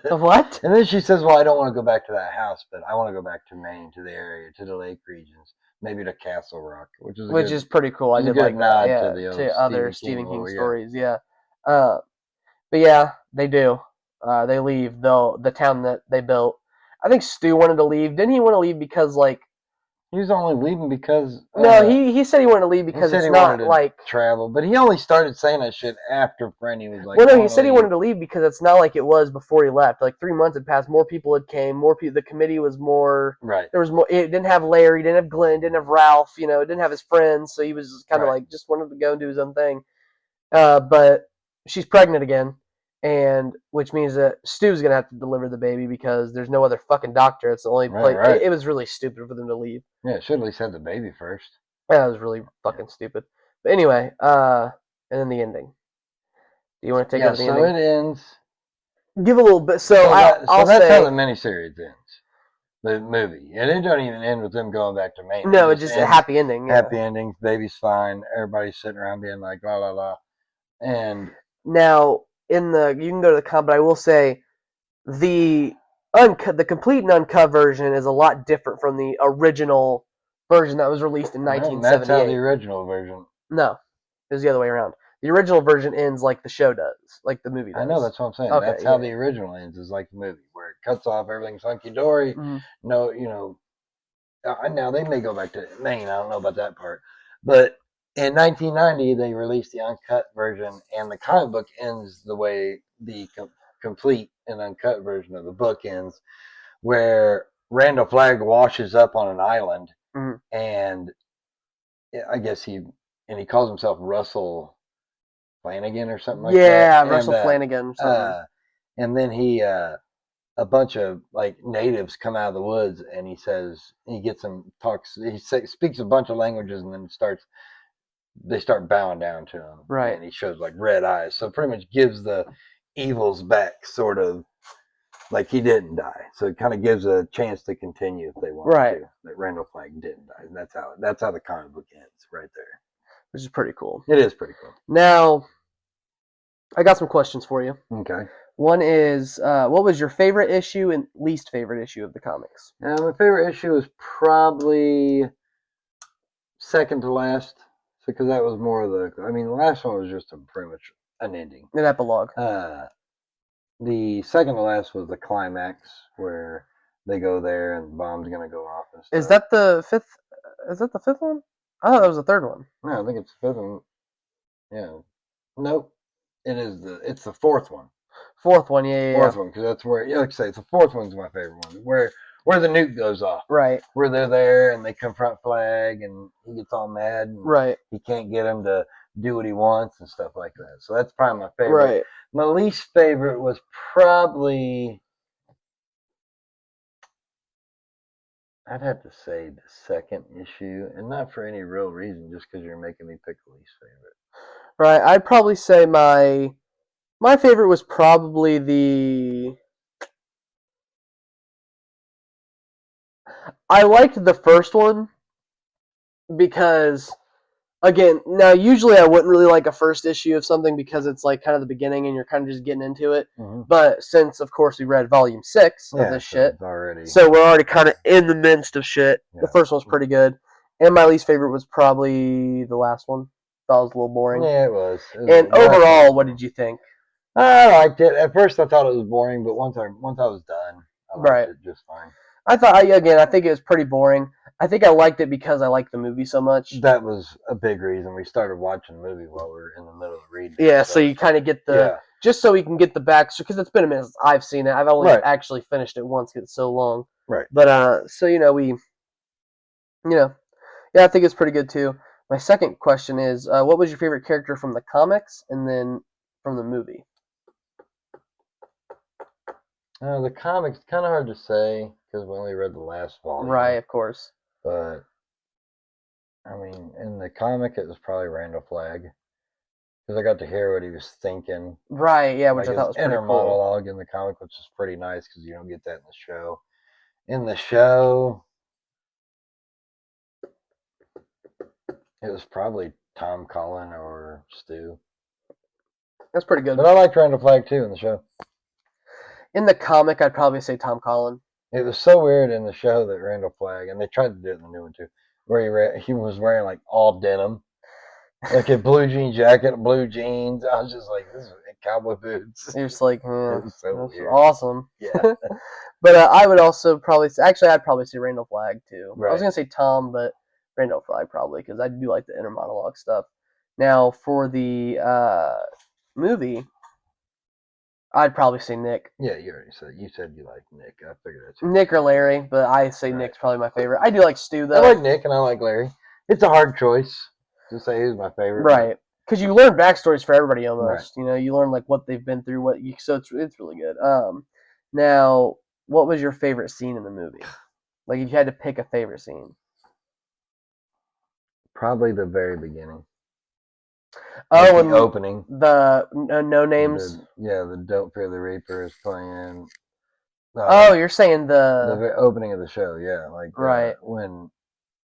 What? And then she says, well, I don't want to go back to that house, but I want to go back to Maine, to the area, to the lake regions, maybe to Castle Rock, which is pretty cool. I did like that. Yeah, to other Stephen King stories. Yeah. But yeah, they do. They leave the town that they built. I think Stu wanted to leave. Didn't he want to leave because he was only leaving because no, he said he wanted to leave because it's not like travel, but he only started saying that shit after Franny was like. Well, no, he said he wanted to leave because it's not like it was before he left. 3 months had passed, more people had came, more people. The committee was more right. There was more. It didn't have Larry, didn't have Glenn, didn't have Ralph. It didn't have his friends, so he was kind of just wanted to go and do his own thing. But she's pregnant again. And which means that Stu's gonna have to deliver the baby because there's no other fucking doctor. It's the only place. Right. It was really stupid for them to leave. Yeah, it should at least have the baby first. Yeah, it was really fucking stupid. But anyway, and then the ending. Do you want to take over the ending? So it ends. Give a little bit. So that's how the miniseries ends. The movie, and it don't even end with them going back to Maine. No, it's just a happy ending. Yeah. Happy ending. Baby's fine. Everybody's sitting around being like la la la, and now. You can go to the comic, but I will say the complete and uncut version is a lot different from the original version that was released in 1978. That's how the original version. No, it was the other way around. The original version ends like the show does, like the movie does. I know, that's what I'm saying. Okay, that's how the original ends, is like the movie, where it cuts off, everything's hunky dory. Mm-hmm. No, now they may go back to Maine. I don't know about that part, but in 1990 they released the uncut version, and the comic book ends the way the complete and uncut version of the book ends, where Randall Flagg washes up on an island, Mm-hmm. and I guess he calls himself Russell Flanagan or something like that. Yeah, And Russell Flanagan. Something. and then a bunch of like natives come out of the woods, and he gets them speaks a bunch of languages, and then they start bowing down to him. Right. And he shows like red eyes, so pretty much gives the evils back, sort of like he didn't die. So it kind of gives a chance to continue if they want to. That Randall Flagg didn't die. And that's how the comic book ends right there. Which is pretty cool. It is pretty cool. Now, I got some questions for you. Okay. One is, what was your favorite issue and least favorite issue of the comics? My favorite issue is probably second to last, because that was more of the. I mean, the last one was just pretty much an ending. An epilogue. The second to last was the climax, where they go there and the bomb's gonna go off and stuff. Is that the fifth? Is that the fifth one? I thought that was the third one. No, I think it's the fifth one. Yeah. Nope. It's the fourth one. Fourth one, yeah. Fourth one, because that's where, like I say, the fourth one's my favorite one. Where the nuke goes off. Right. Where they're there and they confront Flag and he gets all mad and right. He can't get him to do what he wants and stuff like that. So that's probably my favorite. Right. My least favorite was probably, I'd have to say the second issue, and not for any real reason, just because you're making me pick the least favorite. Right. I'd probably say my favorite was probably the. I liked the first one because, again, now usually I wouldn't really like a first issue of something because it's like kind of the beginning and you're kind of just getting into it. Mm-hmm. But since, of course, we read volume 6 of this shit, so we're already kind of in the midst of shit. Yeah. The first one's pretty good. And my least favorite was probably the last one. Thought it was a little boring. Yeah, it was. And overall, what did you think? I liked it. At first, I thought it was boring, but once I was done, I liked it just fine. I think it was pretty boring. I think I liked it because I liked the movie so much. That was a big reason. We started watching the movie while we were in the middle of reading. Yeah, so you kind of get just so we can get the backstory, because it's been a minute since I've seen it. I've only actually finished it once because it's so long. Right. But so I think it's pretty good too. My second question is, what was your favorite character from the comics and then from the movie? The comics, kind of hard to say because we only read the last volume. Right, of course. But I mean, in the comic, it was probably Randall Flagg because I got to hear what he was thinking. Right, yeah, which I thought was pretty cool. Inner monologue in the comic, which is pretty nice because you don't get that in the show. In the show, it was probably Tom Cullen or Stu. That's pretty good. But I liked Randall Flagg too in the show. In the comic, I'd probably say Tom Cullen. It was so weird in the show that Randall Flagg, and they tried to do it in the new one too, where he was wearing like all denim, like a blue jean jacket, blue jeans. I was just like, this is cowboy boots. You're just like, it was so weird. Awesome. Yeah. But I would also probably say, I'd probably say Randall Flagg too. Right. I was gonna say Tom, but Randall Flagg probably because I do like the inner monologue stuff. Now for the movie, I'd probably say Nick. Yeah, you already said. You said you like Nick. I figured that's Nick or Larry, but I say Nick's probably my favorite. I do like Stu though. I like Nick and I like Larry. It's a hard choice to say who's my favorite. Right, because you learn backstories for everybody almost. Right. You learn like what they've been through, so it's really good. Now, what was your favorite scene in the movie? Like, if you had to pick a favorite scene. Probably the very beginning. Oh, like the opening. The No Names. The Don't Fear the Reaper is playing. You're saying the opening of the show, yeah, like right when,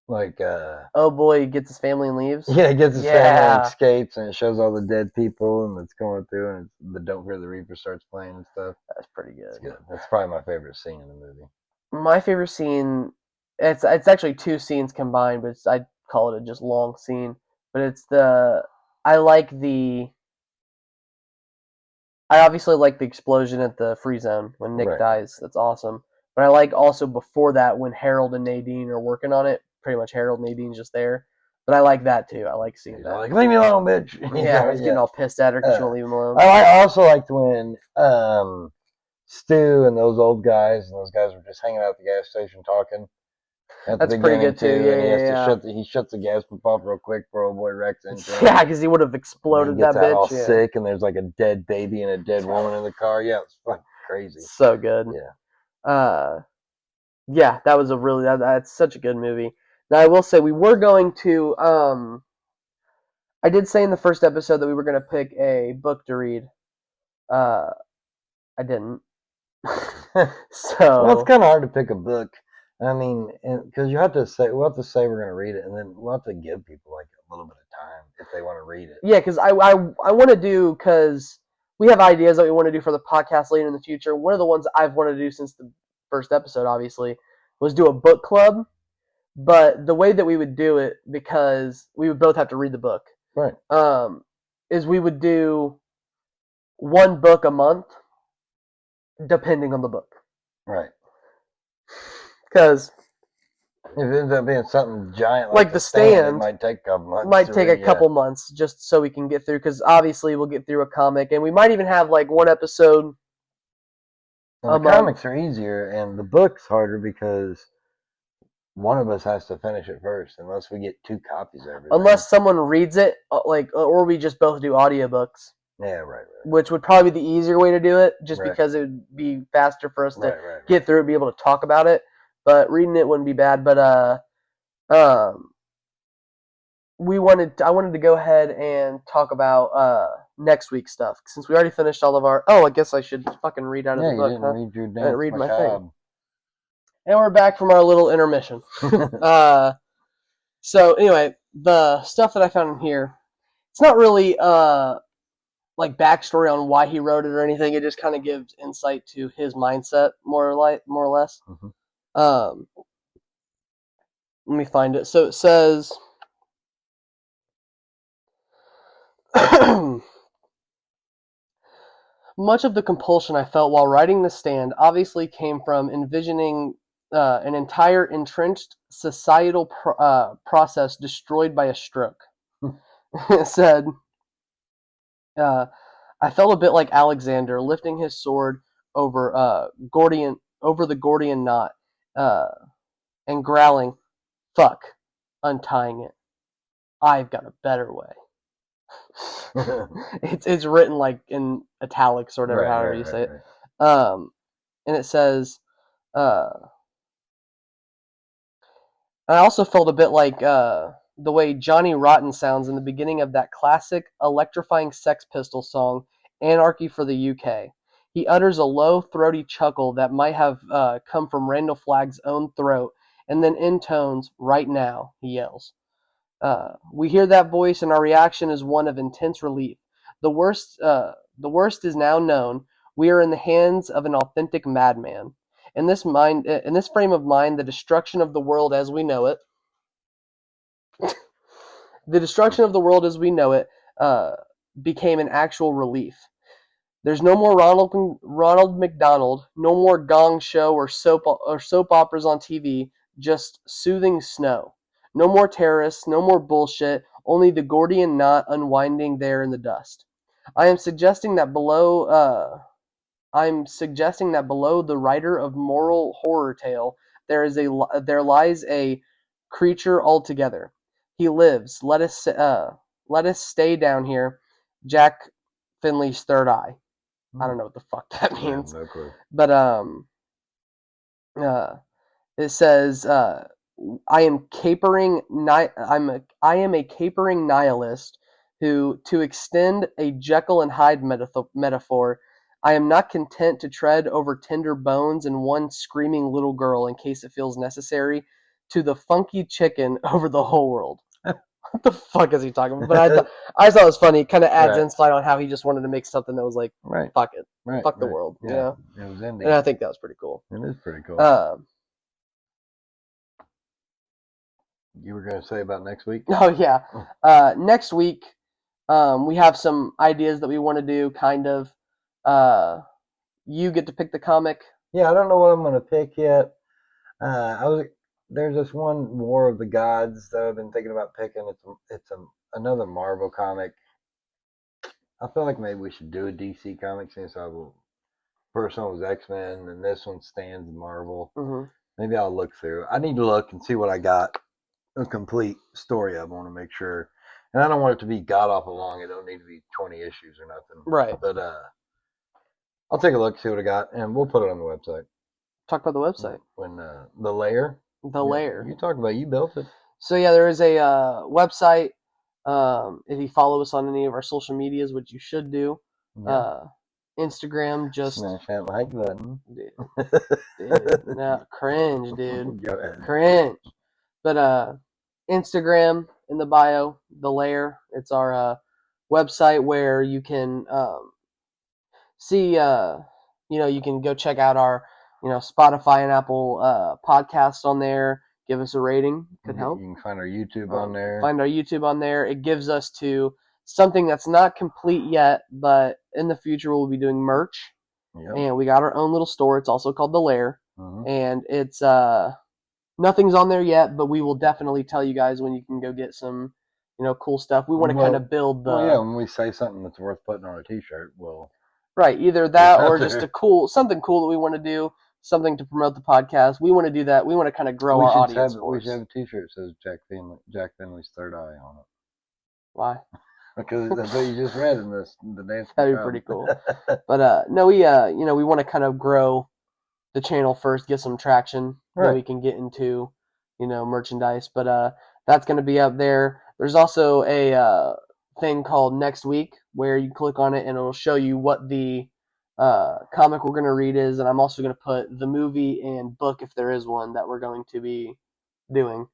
like oh boy, he gets his family and leaves. Yeah, he gets his family and escapes, and it shows all the dead people, and it's going through, and the Don't Fear the Reaper starts playing and stuff. That's pretty good. It's good. That's probably my favorite scene in the movie. My favorite scene, it's actually two scenes combined, but I'd call it a just long scene. But I like the I obviously like the explosion at the free zone when Nick Right. dies. That's awesome. But I like also before that when Harold and Nadine are working on it. Pretty much Harold and Nadine's just there. But I like that too. I like seeing He's that. like, leave me alone, bitch. Yeah, he's getting Yeah. all pissed at her because she won't leave him alone. I also liked when Stu and those old guys and those guys were just hanging out at the gas station talking at the That's pretty beginning good too. too, Yeah, and he has to yeah, he shuts the gas pump off real quick before old boy wrecks into yeah. him, Yeah, because he would have and then he exploded gets that out all bitch. Yeah, sick, and there's like a dead baby and a dead woman in the car. Yeah, it's fucking crazy. so good. Yeah. Uh, yeah, that was a really that's such a good movie. Now I will say we were going to. I did say in the first episode that we were going to pick a book to read. Uh, I didn't. Well, it's So kind of hard to pick a book. I mean, because you have to say we'll have to say we're going to read it, and then we'll have to give people like a little bit of time if they want to read it. yeah, because I want to do because we have ideas that we want to do for the podcast later in the future. One of the ones I've wanted to do since the first episode, obviously, was do a book club. But the way that we would do it, because we would both have to read the book, Right. is we would do one book a month, depending on the book. Right. Because If it ends up being something giant like like The The Stand, it Stand might take a couple months might to take a read. Yeah. couple months just so we can get through. Because obviously we'll get through a comic, and we might even have like one episode And a the month. comics are easier, and the book's harder because one of us has to finish it first, unless we get 2 copies of everything. Unless someone reads it, or we just both do audiobooks. Yeah, right. Which would probably be the easier way to do it, just Right. because it would be faster for us to Right. get through it, be able to talk about it. But reading it wouldn't be bad. But um, I wanted to go ahead and talk about next week's stuff since we already finished all of our. Oh, I guess I should fucking read out of Yeah, the you book, didn't huh? read your I didn't Danse read my thing. Macabre. And we're back from our little intermission. So anyway, the stuff that I found in here, it's not really like backstory on why he wrote it or anything. It just kind of gives insight to his mindset, more or less. Mhm. Let me find it. So it says, much of the compulsion I felt while writing The Stand obviously came from envisioning an entire entrenched societal process destroyed by a stroke. It said, uh, I felt a bit like Alexander lifting his sword over the Gordian knot, uh, and growling, "Fuck," untying it. I've got a better way. It's written like in italics or whatever, however you say it. And it says, uh, I also felt a bit like the way Johnny Rotten sounds in the beginning of that classic electrifying Sex Pistols song, Anarchy for the UK. He utters a low, throaty chuckle that might have come from Randall Flagg's own throat, and then intones, "Right now," he yells. We hear that voice, and our reaction is one of intense relief. The worst is now known. We are in the hands of an authentic madman. In this frame of mind, the destruction of the world as we know it, the destruction of the world as we know it, became an actual relief. There's no more Ronald McDonald, no more Gong Show or soap operas on TV, just soothing snow. No more terrorists, no more bullshit, only the Gordian knot unwinding there in the dust. I am suggesting that below the writer of moral horror tale there lies a creature altogether. He lives. Let us stay down here. Jack Finley's third eye. I don't know what the fuck that means. No clue. But uh, it says, I am a capering nihilist who, to extend a Jekyll and Hyde metaphor, I am not content to tread over tender bones and one screaming little girl in case it feels necessary, to the funky chicken over the whole world. What the fuck is he talking about? But I thought it was funny. It kind of adds insight on how he just wanted to make something that was like, fuck it, fuck the world, you know? It was ending. And I think that was pretty cool. It is pretty cool. You were going to say about next week? Oh yeah, next week we have some ideas that we want to do, kind of. You get to pick the comic. Yeah, I don't know what I'm gonna pick yet. There's this one War of the Gods that I've been thinking about picking. Another Marvel comic. I feel like maybe we should do a DC comic since first one was X-Men and this one stands Marvel. Mm-hmm. Maybe I'll look through. I need to look and see what I got. A complete story. I want to make sure, and I don't want it to be god awful long. It don't need to be 20 issues or nothing. Right. But I'll take a look, see what I got, and we'll put it on the website. Talk about the website. When the lair. The lair. You talked about you built it. So yeah, there is a website. If you follow us on any of our social medias, which you should do, Instagram, just smash that like button. Dude, no, cringe, dude. Go ahead. Cringe. But Instagram in the bio, the lair. It's our website where you can see. You can go check out our Spotify and Apple podcasts on there. Give us a rating. Could help. You can find our YouTube on there. Find our YouTube on there. It gives us to something that's not complete yet, but in the future we'll be doing merch. Yep. And we got our own little store. It's also called The Lair. Mm-hmm. And it's nothing's on there yet, but we will definitely tell you guys when you can go get some cool stuff. We want to kind of build the when we say something that's worth putting on a t-shirt, right, either that or just something cool that we want to do, something to promote the podcast. We want to do that. We want to kind of grow our audience. We should have a t-shirt that says Jack Finley's third eye on it. Why? Because that's what you just read in the dance. That'd be pretty cool. But no, we want to kind of grow the channel first, get some traction, right. Then we can get into merchandise. But that's going to be up there. There's also a thing called Next Week where you click on it and it'll show you what the comic we're going to read is, and I'm also going to put the movie and book, if there is one, that we're going to be doing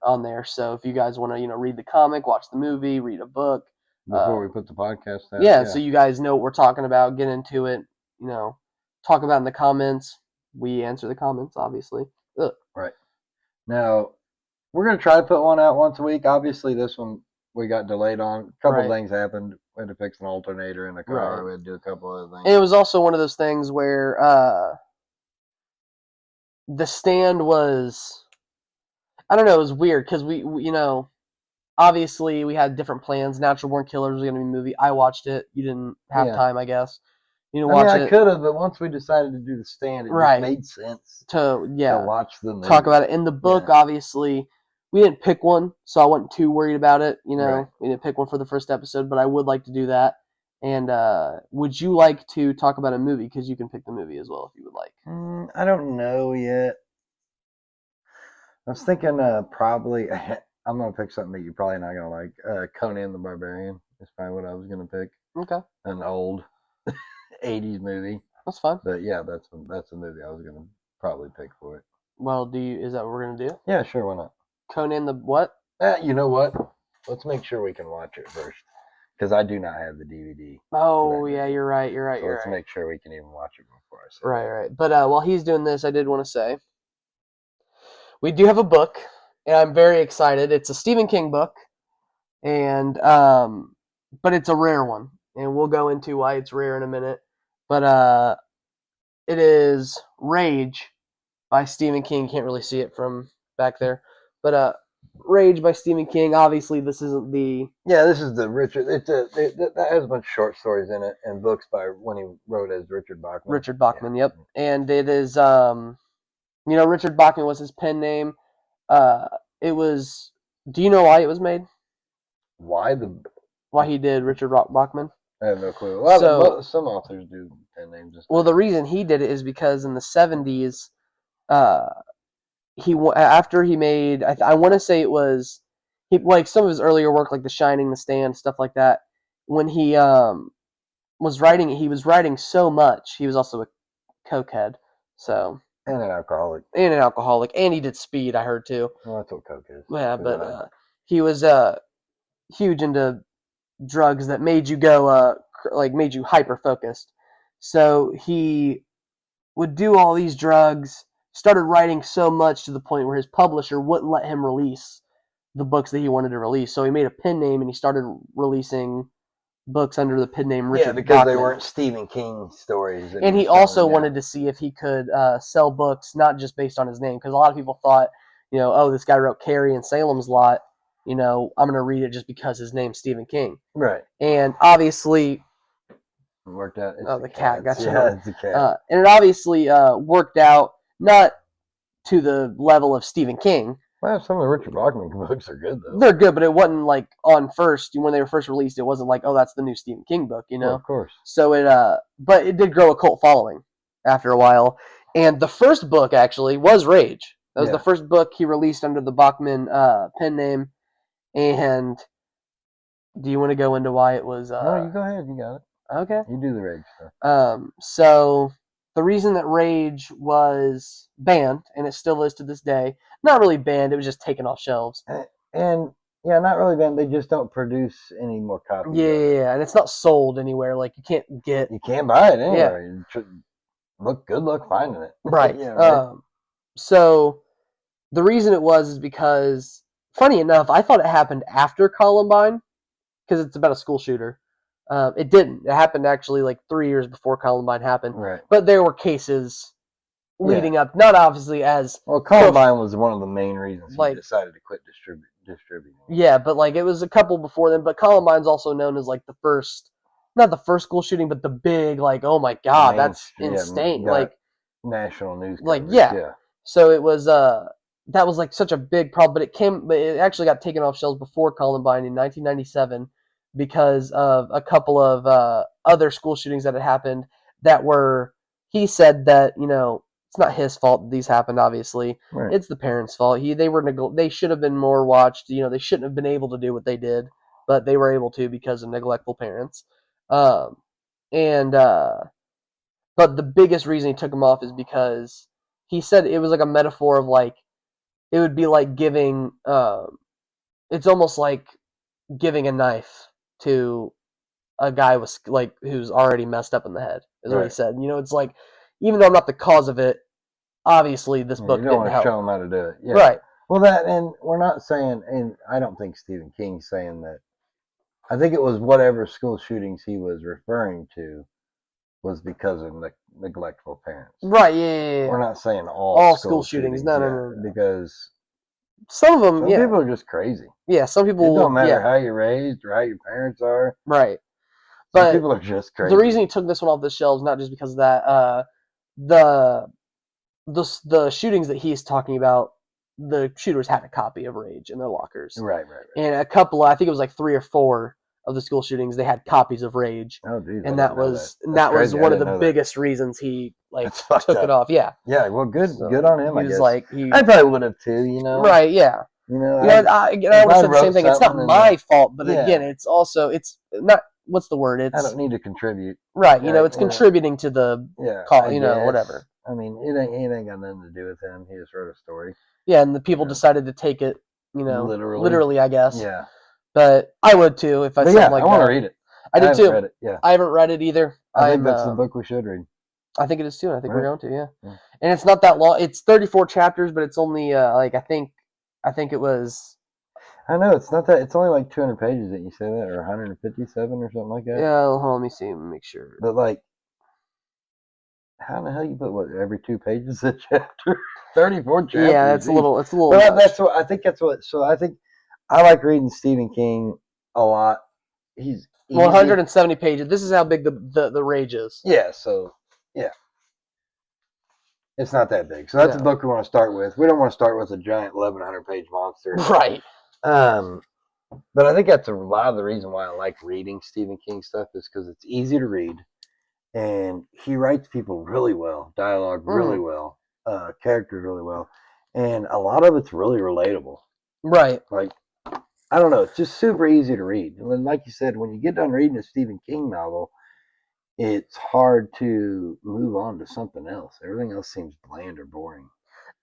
on there. So if you guys want to read the comic, watch the movie, read a book before we put the podcast out, yeah, so you guys know what we're talking about, get into it, talk about it in the comments. We answer the comments, obviously. Ugh. Right. Now we're going to try to put one out once a week. Obviously this one we got delayed on. A couple things happened. We had to fix an alternator in the car. Right. We had to do a couple other things. And it was also one of those things where the stand was, I don't know, it was weird because we obviously we had different plans. Natural Born Killers was going to be a movie. I watched it. You didn't have time, I guess. You didn't watch it. I could have, but once we decided to do the stand, it just made sense to watch the movie. Talk about it. In the book, obviously, we didn't pick one, so I wasn't too worried about it. We didn't pick one for the first episode, but I would like to do that. And would you like to talk about a movie? Because you can pick the movie as well if you would like. I don't know yet. I was thinking probably I'm going to pick something that you're probably not going to like. Conan the Barbarian is probably what I was going to pick. Okay. An old 80s movie. That's fine. But yeah, that's a movie I was going to probably pick for it. Well, is that what we're going to do? Yeah, sure, why not? Conan the what? You know what? Let's make sure we can watch it first. Because I do not have the DVD. Oh, yeah, you're right. So let's make sure we can even watch it before I say Right. But while he's doing this, I did want to say, we do have a book, and I'm very excited. It's a Stephen King book, and but it's a rare one, and we'll go into why it's rare in a minute. But it is Rage by Stephen King. Can't really see it from back there, but Rage by Stephen King. Obviously, this isn't the this is the Richard. That has a bunch of short stories in it and books by when he wrote as Richard Bachman. Richard Bachman, yep, and it is Richard Bachman was his pen name. It was. Do you know why it was made? Why he did Richard Bachman? I have no clue. Some authors do pen names. Well, the reason he did it is because in the 70s, after he made, I want to say it was, like some of his earlier work, like The Shining, The Stand, stuff like that. When he was writing, he was writing so much. He was also a cokehead, so. And an alcoholic. And he did speed, I heard too. Well, that's what coke is. Yeah, but he was huge into drugs that made you go, made you hyper-focused. So he would do all these drugs, started writing so much to the point where his publisher wouldn't let him release the books that he wanted to release. So he made a pen name and he started releasing books under the pen name Yeah, Richard because they Bachman. weren't Stephen King stories. And he also wanted to see if he could sell books not just based on his name, because a lot of people thought, oh, this guy wrote Carrie and Salem's Lot. I'm going to read it just because his name's Stephen King. Right. And obviously, it worked out. The cat got you. Yeah, it's a cat. And it obviously worked out not to the level of Stephen King. Well, some of the Richard Bachman books are good, though. They're good, but it wasn't like on first when they were first released. It wasn't like, oh, that's the new Stephen King book, Well, of course. So but it did grow a cult following after a while. And the first book actually was Rage. That was the first book he released under the Bachman pen name. And do you want to go into why it was? No, you go ahead. You got it. Okay. You do the Rage stuff. So the reason that Rage was banned, and it still is to this day, not really banned, it was just taken off shelves. And yeah, not really banned. They just don't produce any more copies. Yeah, and it's not sold anywhere. Like you can't buy it anywhere. Yeah. Good luck finding it. Right. Yeah, right. So the reason it was is because, funny enough, I thought it happened after Columbine because it's about a school shooter. It didn't. It happened actually like 3 years before Columbine happened. Right. But there were cases leading up, not obviously as... Well, Columbine was one of the main reasons he decided to quit distributing. Yeah, but like it was a couple before then. But Columbine's also known as like the first, not the first school shooting, but the big, like, oh my God, that's insane. Like national news. Like, yeah. So it was, that was like such a big problem, but it actually got taken off shelves before Columbine in 1997 because of a couple of other school shootings that had happened that were, he said that, it's not his fault that these happened, obviously. Right. It's the parents' fault. They should have been more watched. They shouldn't have been able to do what they did, but they were able to because of neglectful parents. But the biggest reason he took them off is because he said it was like a metaphor of like, it would be like giving, it's almost like giving a knife to a guy who's already messed up in the head, is what he said. It's like, even though I'm not the cause of it, obviously this book didn't help. You don't want to show him how to do it. Yeah. Right. Well, and we're not saying, and I don't think Stephen King's saying that. I think it was whatever school shootings he was referring to was because of neglectful parents. Right, yeah. We're not saying all school shootings. No. Because some of them, people are just crazy. Yeah, some people... It don't matter how you're raised or how your parents are. Right. But people are just crazy. The reason he took this one off the shelves, not just because of that, the shootings that he's talking about, the shooters had a copy of Rage in their lockers. Right. And a couple, I think it was like 3 or 4 of the school shootings, they had copies of Rage. Oh, geez, and that was one of the biggest reasons he took it off. Yeah. Yeah. Well, good on him. He was like, I probably would have too. Right. Yeah. I would have said the same thing. It's not my fault, but again, it's not. What's the word? I don't need to contribute. Right. It's contributing to the call. Whatever. I mean, it ain't got nothing to do with him. He just wrote a story. Yeah, and the people decided to take it, literally, I guess. Yeah. But I would too if I said like that. I want to read it. I did too. Read it. Yeah. I haven't read it either. I think that's the book we should read. I think it is too. I think we're going to. Yeah. And it's not that long. It's 34 chapters, but it's only I think it was. I know it's not that. It's only like 200 pages that you say that, or 157 or something like that. Yeah, hold on, let me see. Make sure. But like, how in the hell you put every 2 pages a chapter? 34 chapters. Yeah, it's a little. Well, that's what I think. So I think I like reading Stephen King a lot. He's 170 pages. This is how big the Rage is. Yeah. So yeah. It's not that big. So that's a book we want to start with. We don't want to start with a giant 1,100 page monster. Right. But I think that's a lot of the reason why I like reading Stephen King stuff is because it's easy to read, and he writes people really well, dialogue really well, characters really well, and a lot of it's really relatable. Right. Like, I don't know, it's just super easy to read. And then, like you said, when you get done reading a Stephen King novel, it's hard to move on to something else. Everything else seems bland or boring.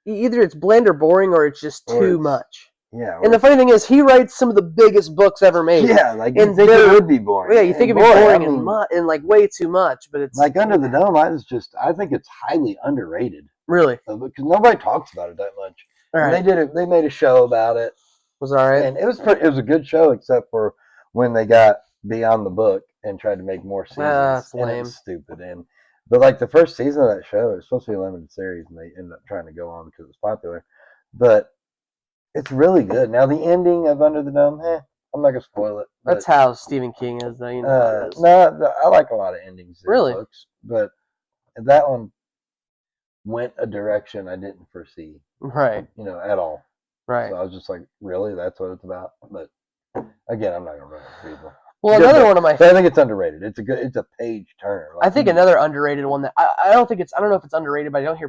Either it's bland or boring, or it's just too much. Yeah. And the funny thing is, he writes some of the biggest books ever made. Yeah, like you think it would be boring. Yeah, you think it'd be boring and like way too much, but it's like Under the Dome. I think it's highly underrated. Really? Because nobody talks about it that much. All right. They made a show about it. Was all right. And it was a good show, except for when they got beyond the book and tried to make more seasons, That's and it lame. was stupid. But like the first season of that show, it was supposed to be a limited series, and they ended up trying to go on because it was popular. But it's really good. Now the ending of Under the Dome, I'm not gonna spoil it. But, That's how Stephen King is, though. You know how it is. no, I like a lot of endings in Really? books, but that one went a direction I didn't foresee. Right. At all. Right. So I was just like, really? That's what it's about? But again, I'm not gonna ruin it for people. Well, another one of my. But I think it's underrated. It's a page turner. I think another underrated one that I don't think it's. I don't know if it's underrated, but I don't hear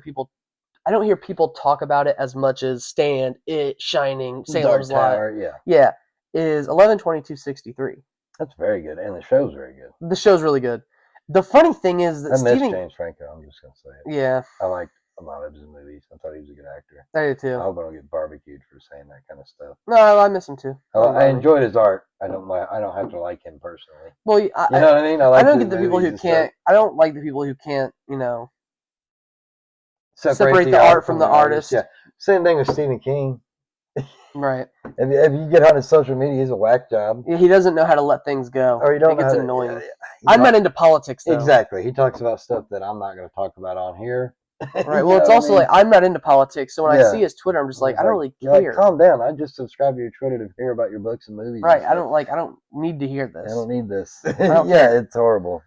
people talk about it as much as Stand, It, Shining, Salem's Lot. Tower, Yeah, is 11/22/63. That's very good, and the show's very good. The show's really good. The funny thing is that I miss Stephen. James Franco. I'm just gonna say it. Yeah, I liked a lot of his movies. I thought he was a good actor. I do too. I hope I don't get barbecued for saying that kind of stuff. No, I miss him too. I enjoyed his art. I don't have to like him personally. Well, you know what I mean? I don't get the people who can't. I don't like the people who can't. Separate the art from the artist. Yeah. Same thing with Stephen King. Right. If you get on his social media, he's a whack job. Yeah, he doesn't know how to let things go. Or he don't. It gets annoying. I'm not into politics, though. Exactly. He talks about stuff that I'm not going to talk about on here. Right. Well, it's also like I'm not into politics, so when I see his Twitter, I'm just like, I don't really care. Calm down. I just subscribe to your Twitter to hear about your books and movies. Right. I don't need to hear this. I don't need this. Yeah, it's horrible.